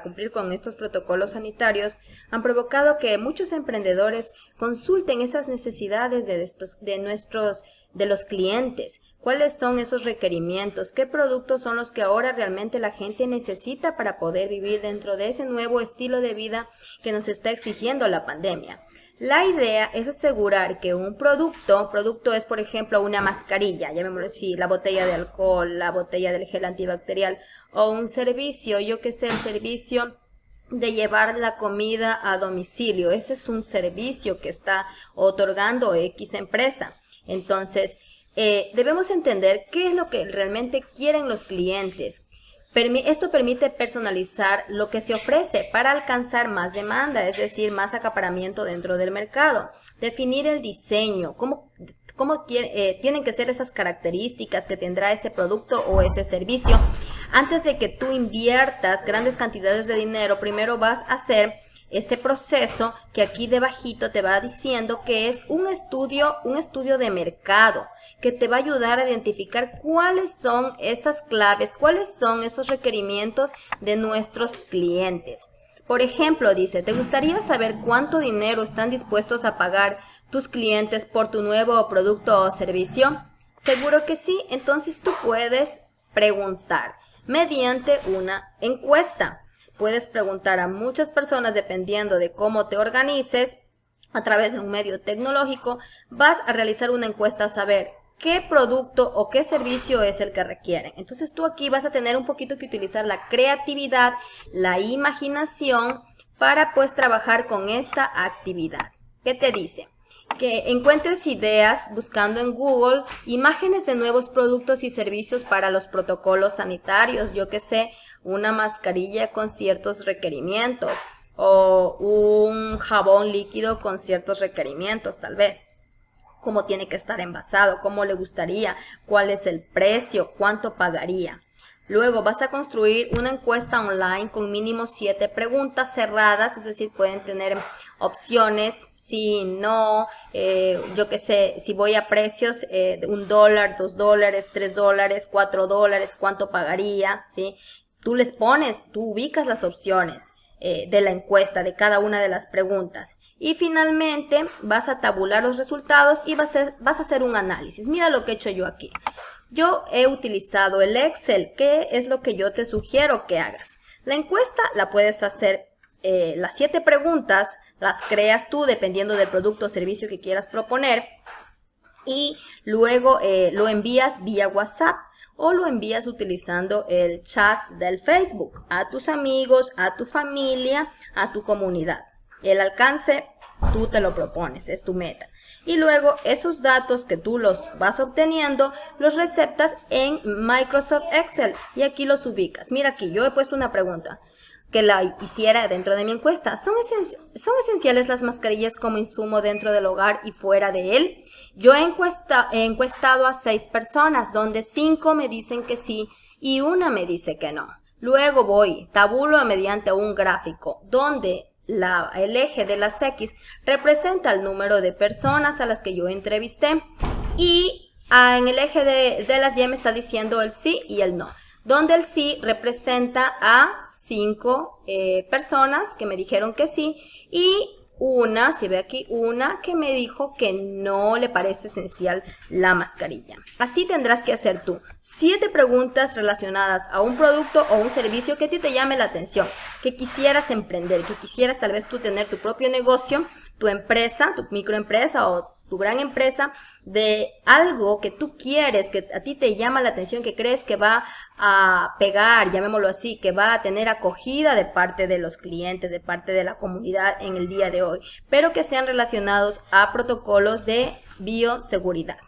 cumplir con estos protocolos sanitarios han provocado que muchos emprendedores consulten esas necesidades de los clientes. ¿Cuáles son esos requerimientos? ¿Qué productos son los que ahora realmente la gente necesita para poder vivir dentro de ese nuevo estilo de vida que nos está exigiendo la pandemia? La idea es asegurar que un producto es por ejemplo una mascarilla, llamémoslo así, la botella de alcohol, la botella del gel antibacterial, o un servicio, yo que sé, el servicio de llevar la comida a domicilio. Ese es un servicio que está otorgando X empresa. Entonces, debemos entender qué es lo que realmente quieren los clientes. Esto permite personalizar lo que se ofrece para alcanzar más demanda, es decir, más acaparamiento dentro del mercado. Definir el diseño, cómo tienen que ser esas características que tendrá ese producto o ese servicio. Antes de que tú inviertas grandes cantidades de dinero, primero vas a hacer ese proceso que aquí debajito te va diciendo que es un estudio de mercado, que te va a ayudar a identificar cuáles son esas claves, cuáles son esos requerimientos de nuestros clientes. Por ejemplo, dice, ¿te gustaría saber cuánto dinero están dispuestos a pagar tus clientes por tu nuevo producto o servicio? Seguro que sí. Entonces tú puedes preguntar mediante una encuesta. Puedes preguntar a muchas personas dependiendo de cómo te organices a través de un medio tecnológico. Vas a realizar una encuesta a saber qué producto o qué servicio es el que requieren. Entonces tú aquí vas a tener un poquito que utilizar la creatividad, la imaginación para pues trabajar con esta actividad. ¿Qué te dice? Que encuentres ideas buscando en Google imágenes de nuevos productos y servicios para los protocolos sanitarios. Yo que sé, una mascarilla con ciertos requerimientos o un jabón líquido con ciertos requerimientos tal vez. Cómo tiene que estar envasado, cómo le gustaría, cuál es el precio, cuánto pagaría. Luego vas a construir una encuesta online con mínimo 7 preguntas cerradas, es decir, pueden tener opciones, sí, no, yo qué sé, si voy a precios, $1, $2, $3, $4, cuánto pagaría, ¿sí? Tú les pones, tú ubicas las opciones de la encuesta, de cada una de las preguntas. Y finalmente vas a tabular los resultados y vas a hacer un análisis. Mira lo que he hecho yo aquí. Yo he utilizado el Excel. ¿Qué es lo que yo te sugiero que hagas? La encuesta la puedes hacer, las 7 preguntas las creas tú dependiendo del producto o servicio que quieras proponer. Y luego lo envías vía WhatsApp o lo envías utilizando el chat del Facebook a tus amigos, a tu familia, a tu comunidad. El alcance tú te lo propones, es tu meta. Y luego esos datos que tú los vas obteniendo, los receptas en Microsoft Excel y aquí los ubicas. Mira aquí, yo he puesto una pregunta que la hiciera dentro de mi encuesta. ¿Son esenciales las mascarillas como insumo dentro del hogar y fuera de él? Yo he encuestado a 6 personas, donde 5 me dicen que sí y una me dice que no. Luego voy, tabulo mediante un gráfico donde el eje de las X representa el número de personas a las que yo entrevisté y en el eje de las Y me está diciendo el sí y el no, donde el sí representa a 5 personas que me dijeron que sí y una, si ve aquí, una que me dijo que no le parece esencial la mascarilla. Así tendrás que hacer tú 7 preguntas relacionadas a un producto o un servicio que a ti te llame la atención, que quisieras emprender, que quisieras tal vez tú tener tu propio negocio, tu empresa, tu microempresa o tu gran empresa, de algo que tú quieres, que a ti te llama la atención, que crees que va a pegar, llamémoslo así, que va a tener acogida de parte de los clientes, de parte de la comunidad en el día de hoy, pero que sean relacionados a protocolos de bioseguridad.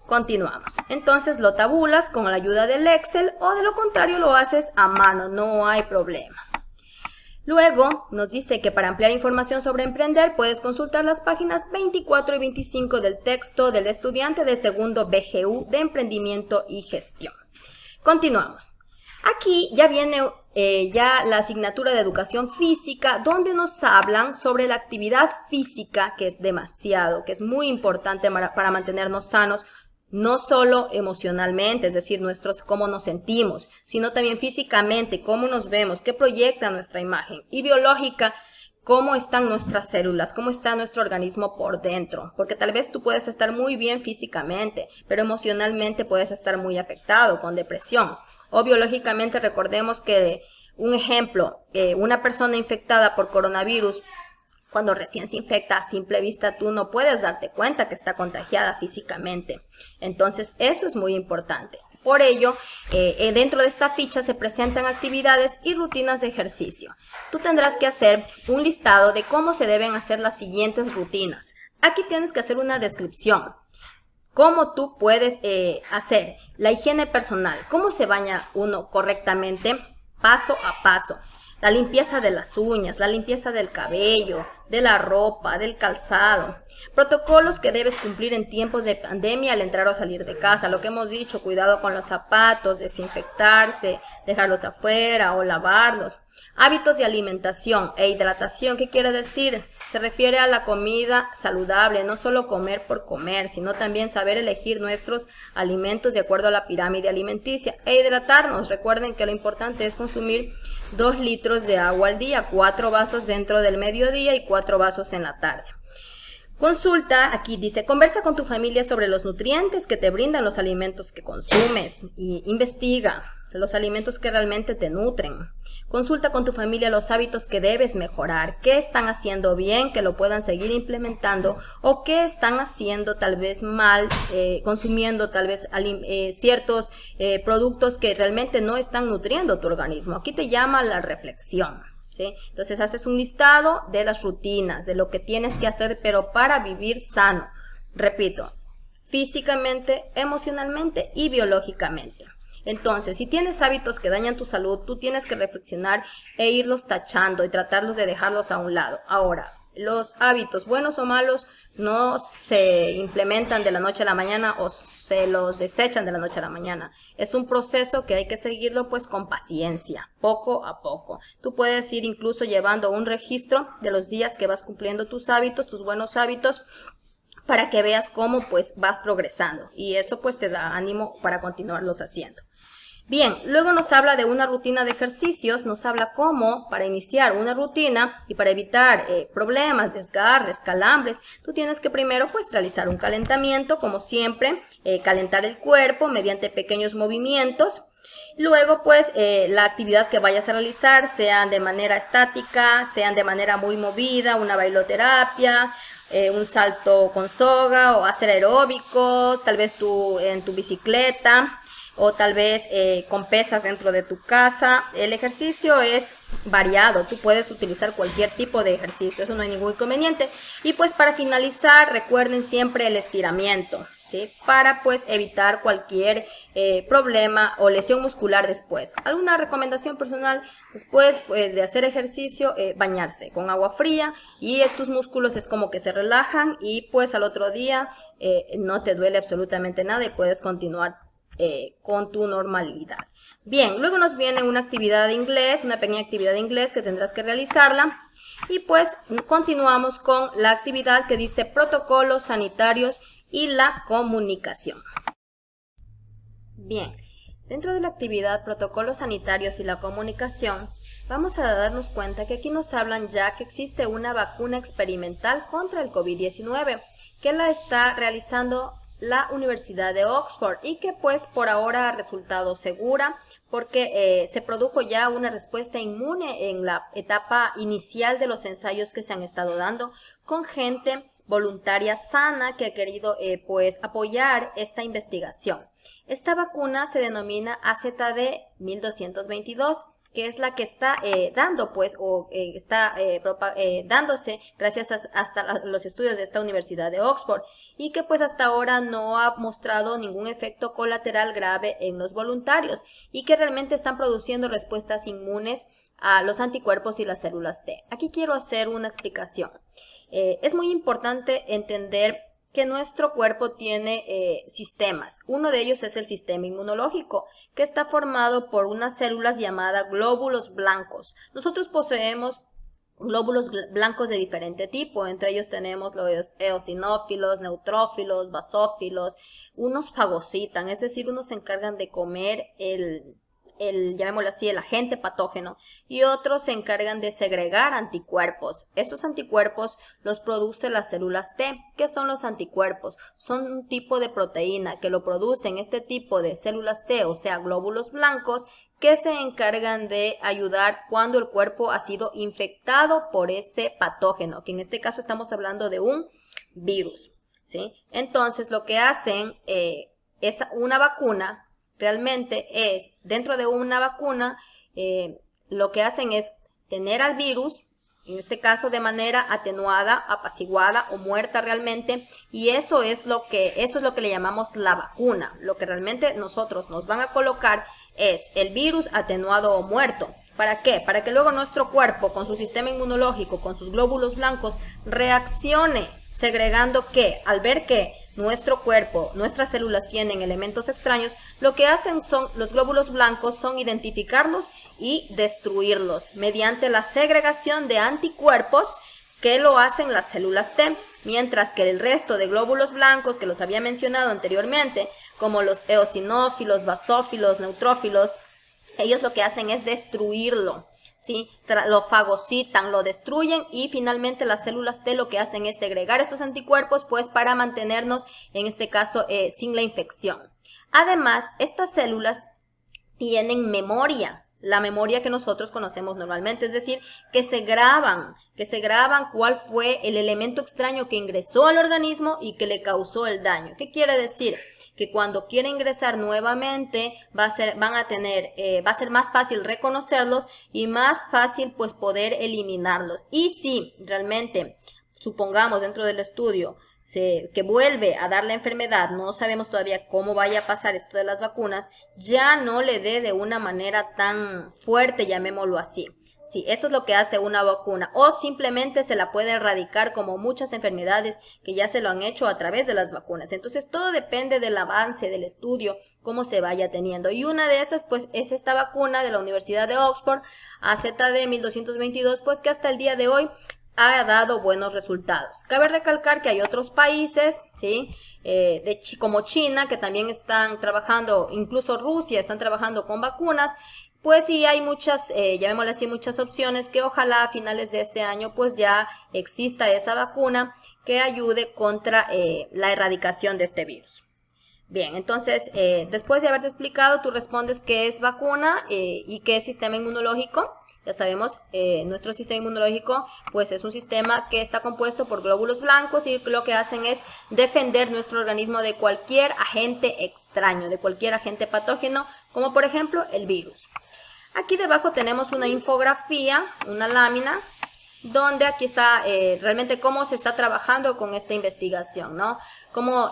Continuamos. Entonces lo tabulas con la ayuda del Excel o de lo contrario lo haces a mano, no hay problema. Luego nos dice que para ampliar información sobre emprender puedes consultar las páginas 24 y 25 del texto del estudiante del segundo BGU de Emprendimiento y Gestión. Continuamos. Aquí ya viene ya la asignatura de Educación Física, donde nos hablan sobre la actividad física, que es demasiado, que es muy importante para mantenernos sanos, no solo emocionalmente, es decir, cómo nos sentimos, sino también físicamente, cómo nos vemos, qué proyecta nuestra imagen, y biológica, cómo están nuestras células, cómo está nuestro organismo por dentro, porque tal vez tú puedes estar muy bien físicamente, pero emocionalmente puedes estar muy afectado, con depresión, o biológicamente recordemos que, un ejemplo, una persona infectada por coronavirus, cuando recién se infecta a simple vista tú no puedes darte cuenta que está contagiada físicamente. Entonces eso es muy importante. Por ello, dentro de esta ficha se presentan actividades y rutinas de ejercicio. Tú tendrás que hacer un listado de cómo se deben hacer las siguientes rutinas. Aquí tienes que hacer una descripción. Cómo tú puedes hacer la higiene personal, cómo se baña uno correctamente, paso a paso. La limpieza de las uñas, la limpieza del cabello, de la ropa, del calzado. Protocolos que debes cumplir en tiempos de pandemia al entrar o salir de casa. Lo que hemos dicho, cuidado con los zapatos, desinfectarse, dejarlos afuera o lavarlos. Hábitos de alimentación e hidratación, ¿qué quiere decir? Se refiere a la comida saludable, no solo comer por comer, sino también saber elegir nuestros alimentos de acuerdo a la pirámide alimenticia. E hidratarnos, recuerden que lo importante es consumir 2 litros de agua al día, 4 vasos dentro del mediodía y 4 vasos en la tarde. Consulta, aquí dice, conversa con tu familia sobre los nutrientes que te brindan los alimentos que consumes y investiga los alimentos que realmente te nutren. Consulta con tu familia los hábitos que debes mejorar, qué están haciendo bien, que lo puedan seguir implementando o qué están haciendo tal vez mal, consumiendo tal vez ciertos productos que realmente no están nutriendo tu organismo. Aquí te llama la reflexión, ¿sí? Entonces haces un listado de las rutinas, de lo que tienes que hacer, pero para vivir sano. Repito, físicamente, emocionalmente y biológicamente. Entonces, si tienes hábitos que dañan tu salud, tú tienes que reflexionar e irlos tachando y tratarlos de dejarlos a un lado. Ahora, los hábitos buenos o malos no se implementan de la noche a la mañana o se los desechan de la noche a la mañana. Es un proceso que hay que seguirlo pues con paciencia, poco a poco. Tú puedes ir incluso llevando un registro de los días que vas cumpliendo tus hábitos, tus buenos hábitos, para que veas cómo pues vas progresando y eso pues te da ánimo para continuarlos haciendo. Bien, luego nos habla de una rutina de ejercicios, nos habla cómo para iniciar una rutina y para evitar problemas, desgarres, calambres, tú tienes que primero pues realizar un calentamiento, como siempre, calentar el cuerpo mediante pequeños movimientos. Luego pues la actividad que vayas a realizar, sean de manera estática, sean de manera muy movida, una bailoterapia, un salto con soga o hacer aeróbico, tal vez tú en tu bicicleta o tal vez con pesas dentro de tu casa. El ejercicio es variado, tú puedes utilizar cualquier tipo de ejercicio, eso no hay ningún inconveniente. Y pues para finalizar, recuerden siempre el estiramiento, ¿sí? Para pues evitar cualquier problema o lesión muscular después. Alguna recomendación personal después pues, de hacer ejercicio, bañarse con agua fría y tus músculos es como que se relajan y pues al otro día no te duele absolutamente nada y puedes continuar con tu normalidad. Bien, luego nos viene una actividad de inglés, una pequeña actividad de inglés que tendrás que realizarla. Y pues continuamos con la actividad que dice protocolos sanitarios y la comunicación. Bien, dentro de la actividad protocolos sanitarios y la comunicación, vamos a darnos cuenta que aquí nos hablan ya que existe una vacuna experimental contra el COVID-19 que la está realizando la Universidad de Oxford y que pues por ahora ha resultado segura porque se produjo ya una respuesta inmune en la etapa inicial de los ensayos que se han estado dando con gente voluntaria sana que ha querido pues apoyar esta investigación. Esta vacuna se denomina AZD1222, que es la que está dando pues o está dándose gracias hasta los estudios de esta Universidad de Oxford y que pues hasta ahora no ha mostrado ningún efecto colateral grave en los voluntarios y que realmente están produciendo respuestas inmunes a los anticuerpos y las células T. Aquí quiero hacer una explicación. Es muy importante entender que nuestro cuerpo tiene sistemas. Uno de ellos es el sistema inmunológico, que está formado por unas células llamadas glóbulos blancos. Nosotros poseemos glóbulos blancos de diferente tipo, entre ellos tenemos los eosinófilos, neutrófilos, basófilos, unos fagocitan, es decir, unos se encargan de comer llamémoslo así, el agente patógeno, y otros se encargan de segregar anticuerpos. Esos anticuerpos los produce las células T. ¿Qué son los anticuerpos? Son un tipo de proteína que lo producen este tipo de células T, o sea, glóbulos blancos, que se encargan de ayudar cuando el cuerpo ha sido infectado por ese patógeno, que en este caso estamos hablando de un virus, ¿sí? Entonces, lo que hacen es una vacuna. Realmente es, dentro de una vacuna, lo que hacen es tener al virus, en este caso de manera atenuada, apaciguada o muerta realmente, y eso es lo que le llamamos la vacuna. Lo que realmente nosotros nos van a colocar es el virus atenuado o muerto. ¿Para qué? Para que luego nuestro cuerpo, con su sistema inmunológico, con sus glóbulos blancos, reaccione segregando que, al ver que nuestro cuerpo, nuestras células tienen elementos extraños, lo que hacen son, los glóbulos blancos son identificarlos y destruirlos mediante la segregación de anticuerpos que lo hacen las células T, mientras que el resto de glóbulos blancos que los había mencionado anteriormente, como los eosinófilos, basófilos, neutrófilos, ellos lo que hacen es destruirlo. ¿Sí? Lo fagocitan, lo destruyen y finalmente las células T lo que hacen es segregar estos anticuerpos pues para mantenernos en este caso sin la infección. Además, estas células tienen memoria, la memoria que nosotros conocemos normalmente, es decir, que se graban cuál fue el elemento extraño que ingresó al organismo y que le causó el daño. ¿Qué quiere decir? Que cuando quiera ingresar nuevamente va a ser más fácil reconocerlos y más fácil pues poder eliminarlos. Y si realmente, supongamos dentro del estudio, que vuelve a dar la enfermedad, no sabemos todavía cómo vaya a pasar esto de las vacunas, ya no le dé de una manera tan fuerte, llamémoslo así. Sí, eso es lo que hace una vacuna, o simplemente se la puede erradicar como muchas enfermedades que ya se lo han hecho a través de las vacunas. Entonces todo depende del avance del estudio, cómo se vaya teniendo. Y una de esas pues es esta vacuna de la Universidad de Oxford, AZD1222, pues que hasta el día de hoy ha dado buenos resultados. Cabe recalcar que hay otros países, ¿sí? Como China, que también están trabajando, incluso Rusia, están trabajando con vacunas. Pues sí, hay muchas, llamémosle así, muchas opciones que ojalá a finales de este año pues ya exista esa vacuna que ayude contra la erradicación de este virus. Bien, entonces, después de haberte explicado, tú respondes qué es vacuna y qué es sistema inmunológico. Ya sabemos, nuestro sistema inmunológico pues es un sistema que está compuesto por glóbulos blancos y lo que hacen es defender nuestro organismo de cualquier agente extraño, de cualquier agente patógeno, como por ejemplo el virus. Aquí debajo tenemos una infografía, una lámina, donde aquí está realmente cómo se está trabajando con esta investigación, ¿no? Como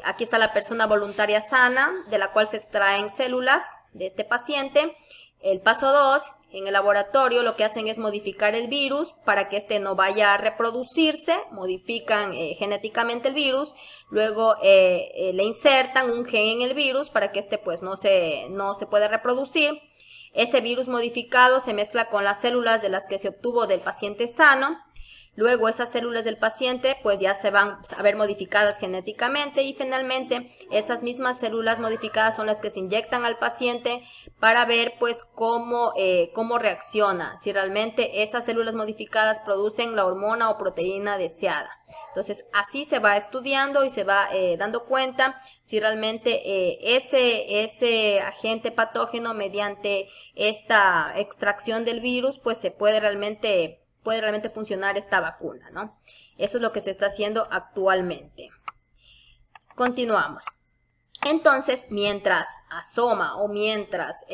aquí está la persona voluntaria sana, de la cual se extraen células de este paciente. El paso 2, en el laboratorio lo que hacen es modificar el virus para que este no vaya a reproducirse, modifican genéticamente el virus, luego le insertan un gen en el virus para que este pues no se pueda reproducir. Ese virus modificado se mezcla con las células de las que se obtuvo del paciente sano. Luego esas células del paciente pues ya se van a ver modificadas genéticamente y finalmente esas mismas células modificadas son las que se inyectan al paciente para ver pues cómo reacciona, si realmente esas células modificadas producen la hormona o proteína deseada. Entonces así se va estudiando y se va dando cuenta si realmente ese agente patógeno mediante esta extracción del virus pues puede realmente funcionar esta vacuna, ¿no? Eso es lo que se está haciendo actualmente. Continuamos. Entonces, mientras asoma o mientras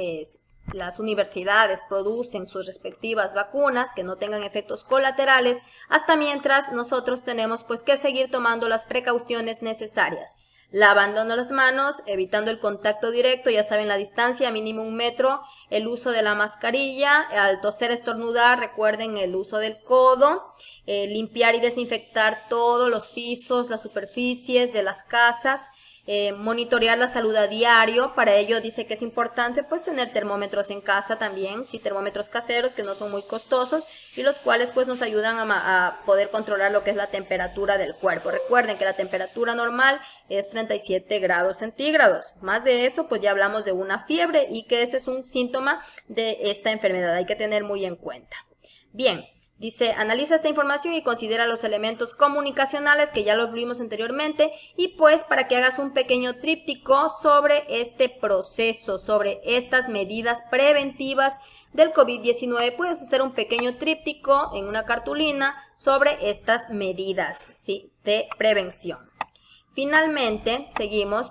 las universidades producen sus respectivas vacunas que no tengan efectos colaterales, hasta mientras nosotros tenemos pues que seguir tomando las precauciones necesarias. Lavándonos las manos, evitando el contacto directo, ya saben la distancia, mínimo 1 metro, el uso de la mascarilla, al toser, estornudar, recuerden el uso del codo, limpiar y desinfectar todos los pisos, las superficies de las casas, monitorear la salud a diario. Para ello dice que es importante pues tener termómetros en casa también, sí, termómetros caseros que no son muy costosos y los cuales pues nos ayudan a poder controlar lo que es la temperatura del cuerpo. Recuerden que la temperatura normal es 37 grados centígrados, más de eso pues ya hablamos de una fiebre y que ese es un síntoma de esta enfermedad, hay que tener muy en cuenta. Bien. Dice, analiza esta información y considera los elementos comunicacionales que ya los vimos anteriormente y pues para que hagas un pequeño tríptico sobre este proceso, sobre estas medidas preventivas del COVID-19. Puedes hacer un pequeño tríptico en una cartulina sobre estas medidas, ¿sí?, de prevención. Finalmente, seguimos.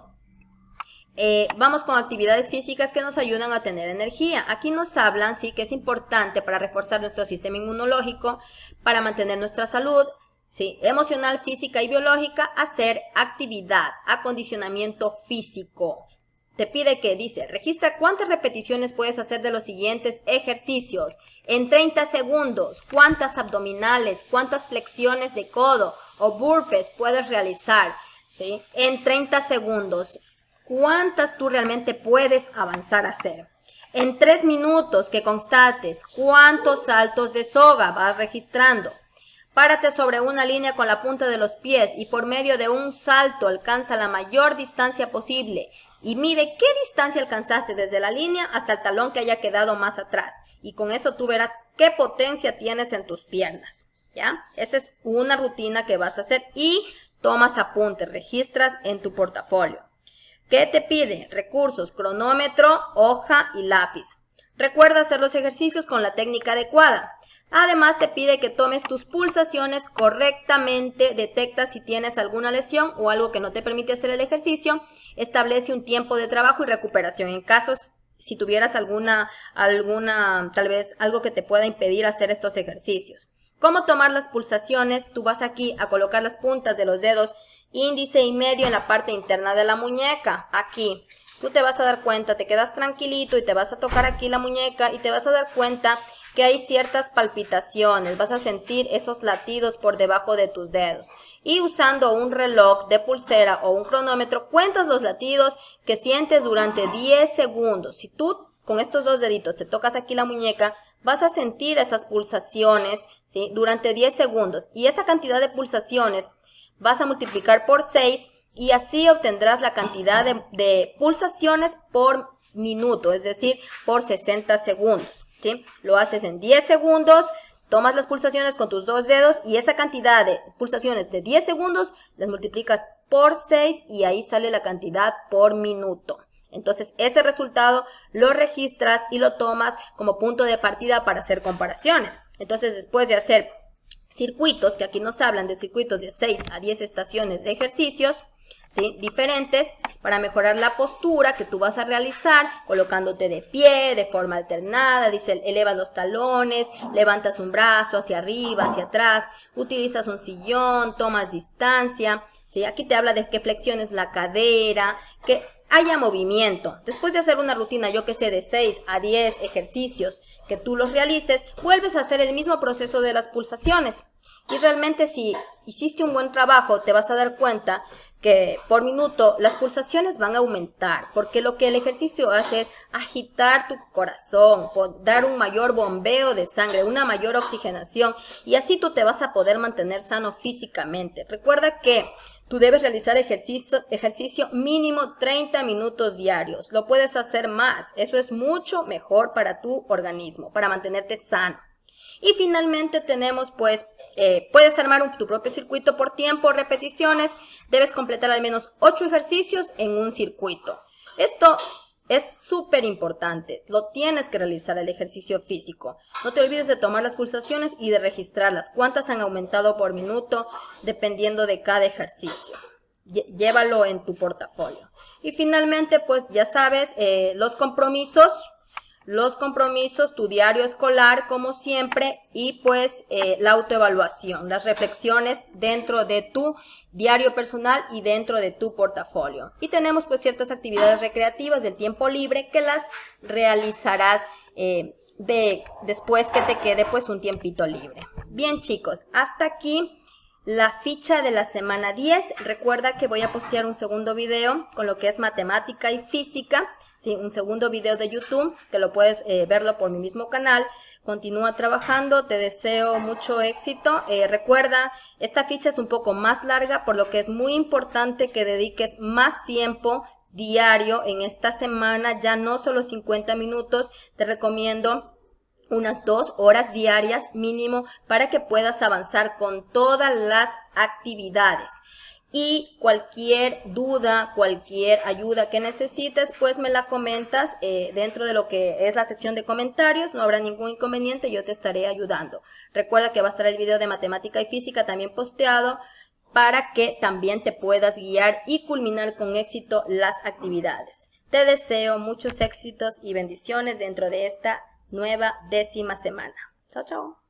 Vamos con actividades físicas que nos ayudan a tener energía. Aquí nos hablan, sí, que es importante para reforzar nuestro sistema inmunológico, para mantener nuestra salud, sí, emocional, física y biológica, hacer actividad, acondicionamiento físico. Te pide que, dice, registra cuántas repeticiones puedes hacer de los siguientes ejercicios en 30 segundos, cuántas abdominales, cuántas flexiones de codo o burpees puedes realizar, ¿sí?, en 30 segundos. ¿Cuántas tú realmente puedes avanzar a hacer? En 3 minutos que constates cuántos saltos de soga vas registrando. Párate sobre una línea con la punta de los pies y por medio de un salto alcanza la mayor distancia posible. Y mide qué distancia alcanzaste desde la línea hasta el talón que haya quedado más atrás. Y con eso tú verás qué potencia tienes en tus piernas, ¿ya? Esa es una rutina que vas a hacer y tomas apuntes, registras en tu portafolio. ¿Qué te pide? Recursos, cronómetro, hoja y lápiz. Recuerda hacer los ejercicios con la técnica adecuada. Además te pide que tomes tus pulsaciones correctamente, detecta si tienes alguna lesión o algo que no te permite hacer el ejercicio, establece un tiempo de trabajo y recuperación en casos si tuvieras alguna tal vez algo que te pueda impedir hacer estos ejercicios. ¿Cómo tomar las pulsaciones? Tú vas aquí a colocar las puntas de los dedos índice y medio en la parte interna de la muñeca, aquí. Tú te vas a dar cuenta, te quedas tranquilito y te vas a tocar aquí la muñeca y te vas a dar cuenta que hay ciertas palpitaciones, vas a sentir esos latidos por debajo de tus dedos. Y usando un reloj de pulsera o un cronómetro, cuentas los latidos que sientes durante 10 segundos. Si tú con estos 2 deditos te tocas aquí la muñeca, vas a sentir esas pulsaciones, ¿sí?, durante 10 segundos. Y esa cantidad de pulsaciones vas a multiplicar por 6 y así obtendrás la cantidad de pulsaciones por minuto, es decir, por 60 segundos, ¿sí? Lo haces en 10 segundos, tomas las pulsaciones con tus 2 dedos y esa cantidad de pulsaciones de 10 segundos las multiplicas por 6 y ahí sale la cantidad por minuto. Entonces ese resultado lo registras y lo tomas como punto de partida para hacer comparaciones. Entonces después de hacer circuitos, que aquí nos hablan de circuitos de 6 a 10 estaciones de ejercicios, ¿sí?, diferentes, para mejorar la postura que tú vas a realizar, colocándote de pie, de forma alternada, dice, elevas los talones, levantas un brazo hacia arriba, hacia atrás, utilizas un sillón, tomas distancia, ¿sí? Aquí te habla de que flexiones la cadera, que haya movimiento. Después de hacer una rutina, yo que sé, de 6 a 10 ejercicios, que tú los realices, vuelves a hacer el mismo proceso de las pulsaciones. Y realmente si hiciste un buen trabajo, te vas a dar cuenta que por minuto las pulsaciones van a aumentar, porque lo que el ejercicio hace es agitar tu corazón, dar un mayor bombeo de sangre, una mayor oxigenación, y así tú te vas a poder mantener sano físicamente. Recuerda que tú debes realizar ejercicio mínimo 30 minutos diarios. Lo puedes hacer más, eso es mucho mejor para tu organismo, para mantenerte sano. Y finalmente tenemos pues, puedes armar tu propio circuito por tiempo, repeticiones. Debes completar al menos 8 ejercicios en un circuito. Esto es súper importante. Lo tienes que realizar el ejercicio físico. No te olvides de tomar las pulsaciones y de registrarlas. Cuántas han aumentado por minuto dependiendo de cada ejercicio. Llévalo en tu portafolio. Y finalmente pues ya sabes, los compromisos, tu diario escolar como siempre, y pues la autoevaluación, las reflexiones dentro de tu diario personal y dentro de tu portafolio. Y tenemos pues ciertas actividades recreativas del tiempo libre que las realizarás después que te quede pues un tiempito libre. Bien chicos, hasta aquí la ficha de la semana 10. Recuerda que voy a postear un segundo video con lo que es matemática y física, ¿sí? Un segundo video de YouTube que lo puedes verlo por mi mismo canal. Continúa trabajando, te deseo mucho éxito. Recuerda, esta ficha es un poco más larga, por lo que es muy importante que dediques más tiempo diario en esta semana, ya no solo 50 minutos, te recomiendo unas 2 horas diarias mínimo para que puedas avanzar con todas las actividades. Y cualquier duda, cualquier ayuda que necesites, pues me la comentas dentro de lo que es la sección de comentarios. No habrá ningún inconveniente, yo te estaré ayudando. Recuerda que va a estar el video de matemática y física también posteado para que también te puedas guiar y culminar con éxito las actividades. Te deseo muchos éxitos y bendiciones dentro de esta nueva 10ª semana. Chao, chao.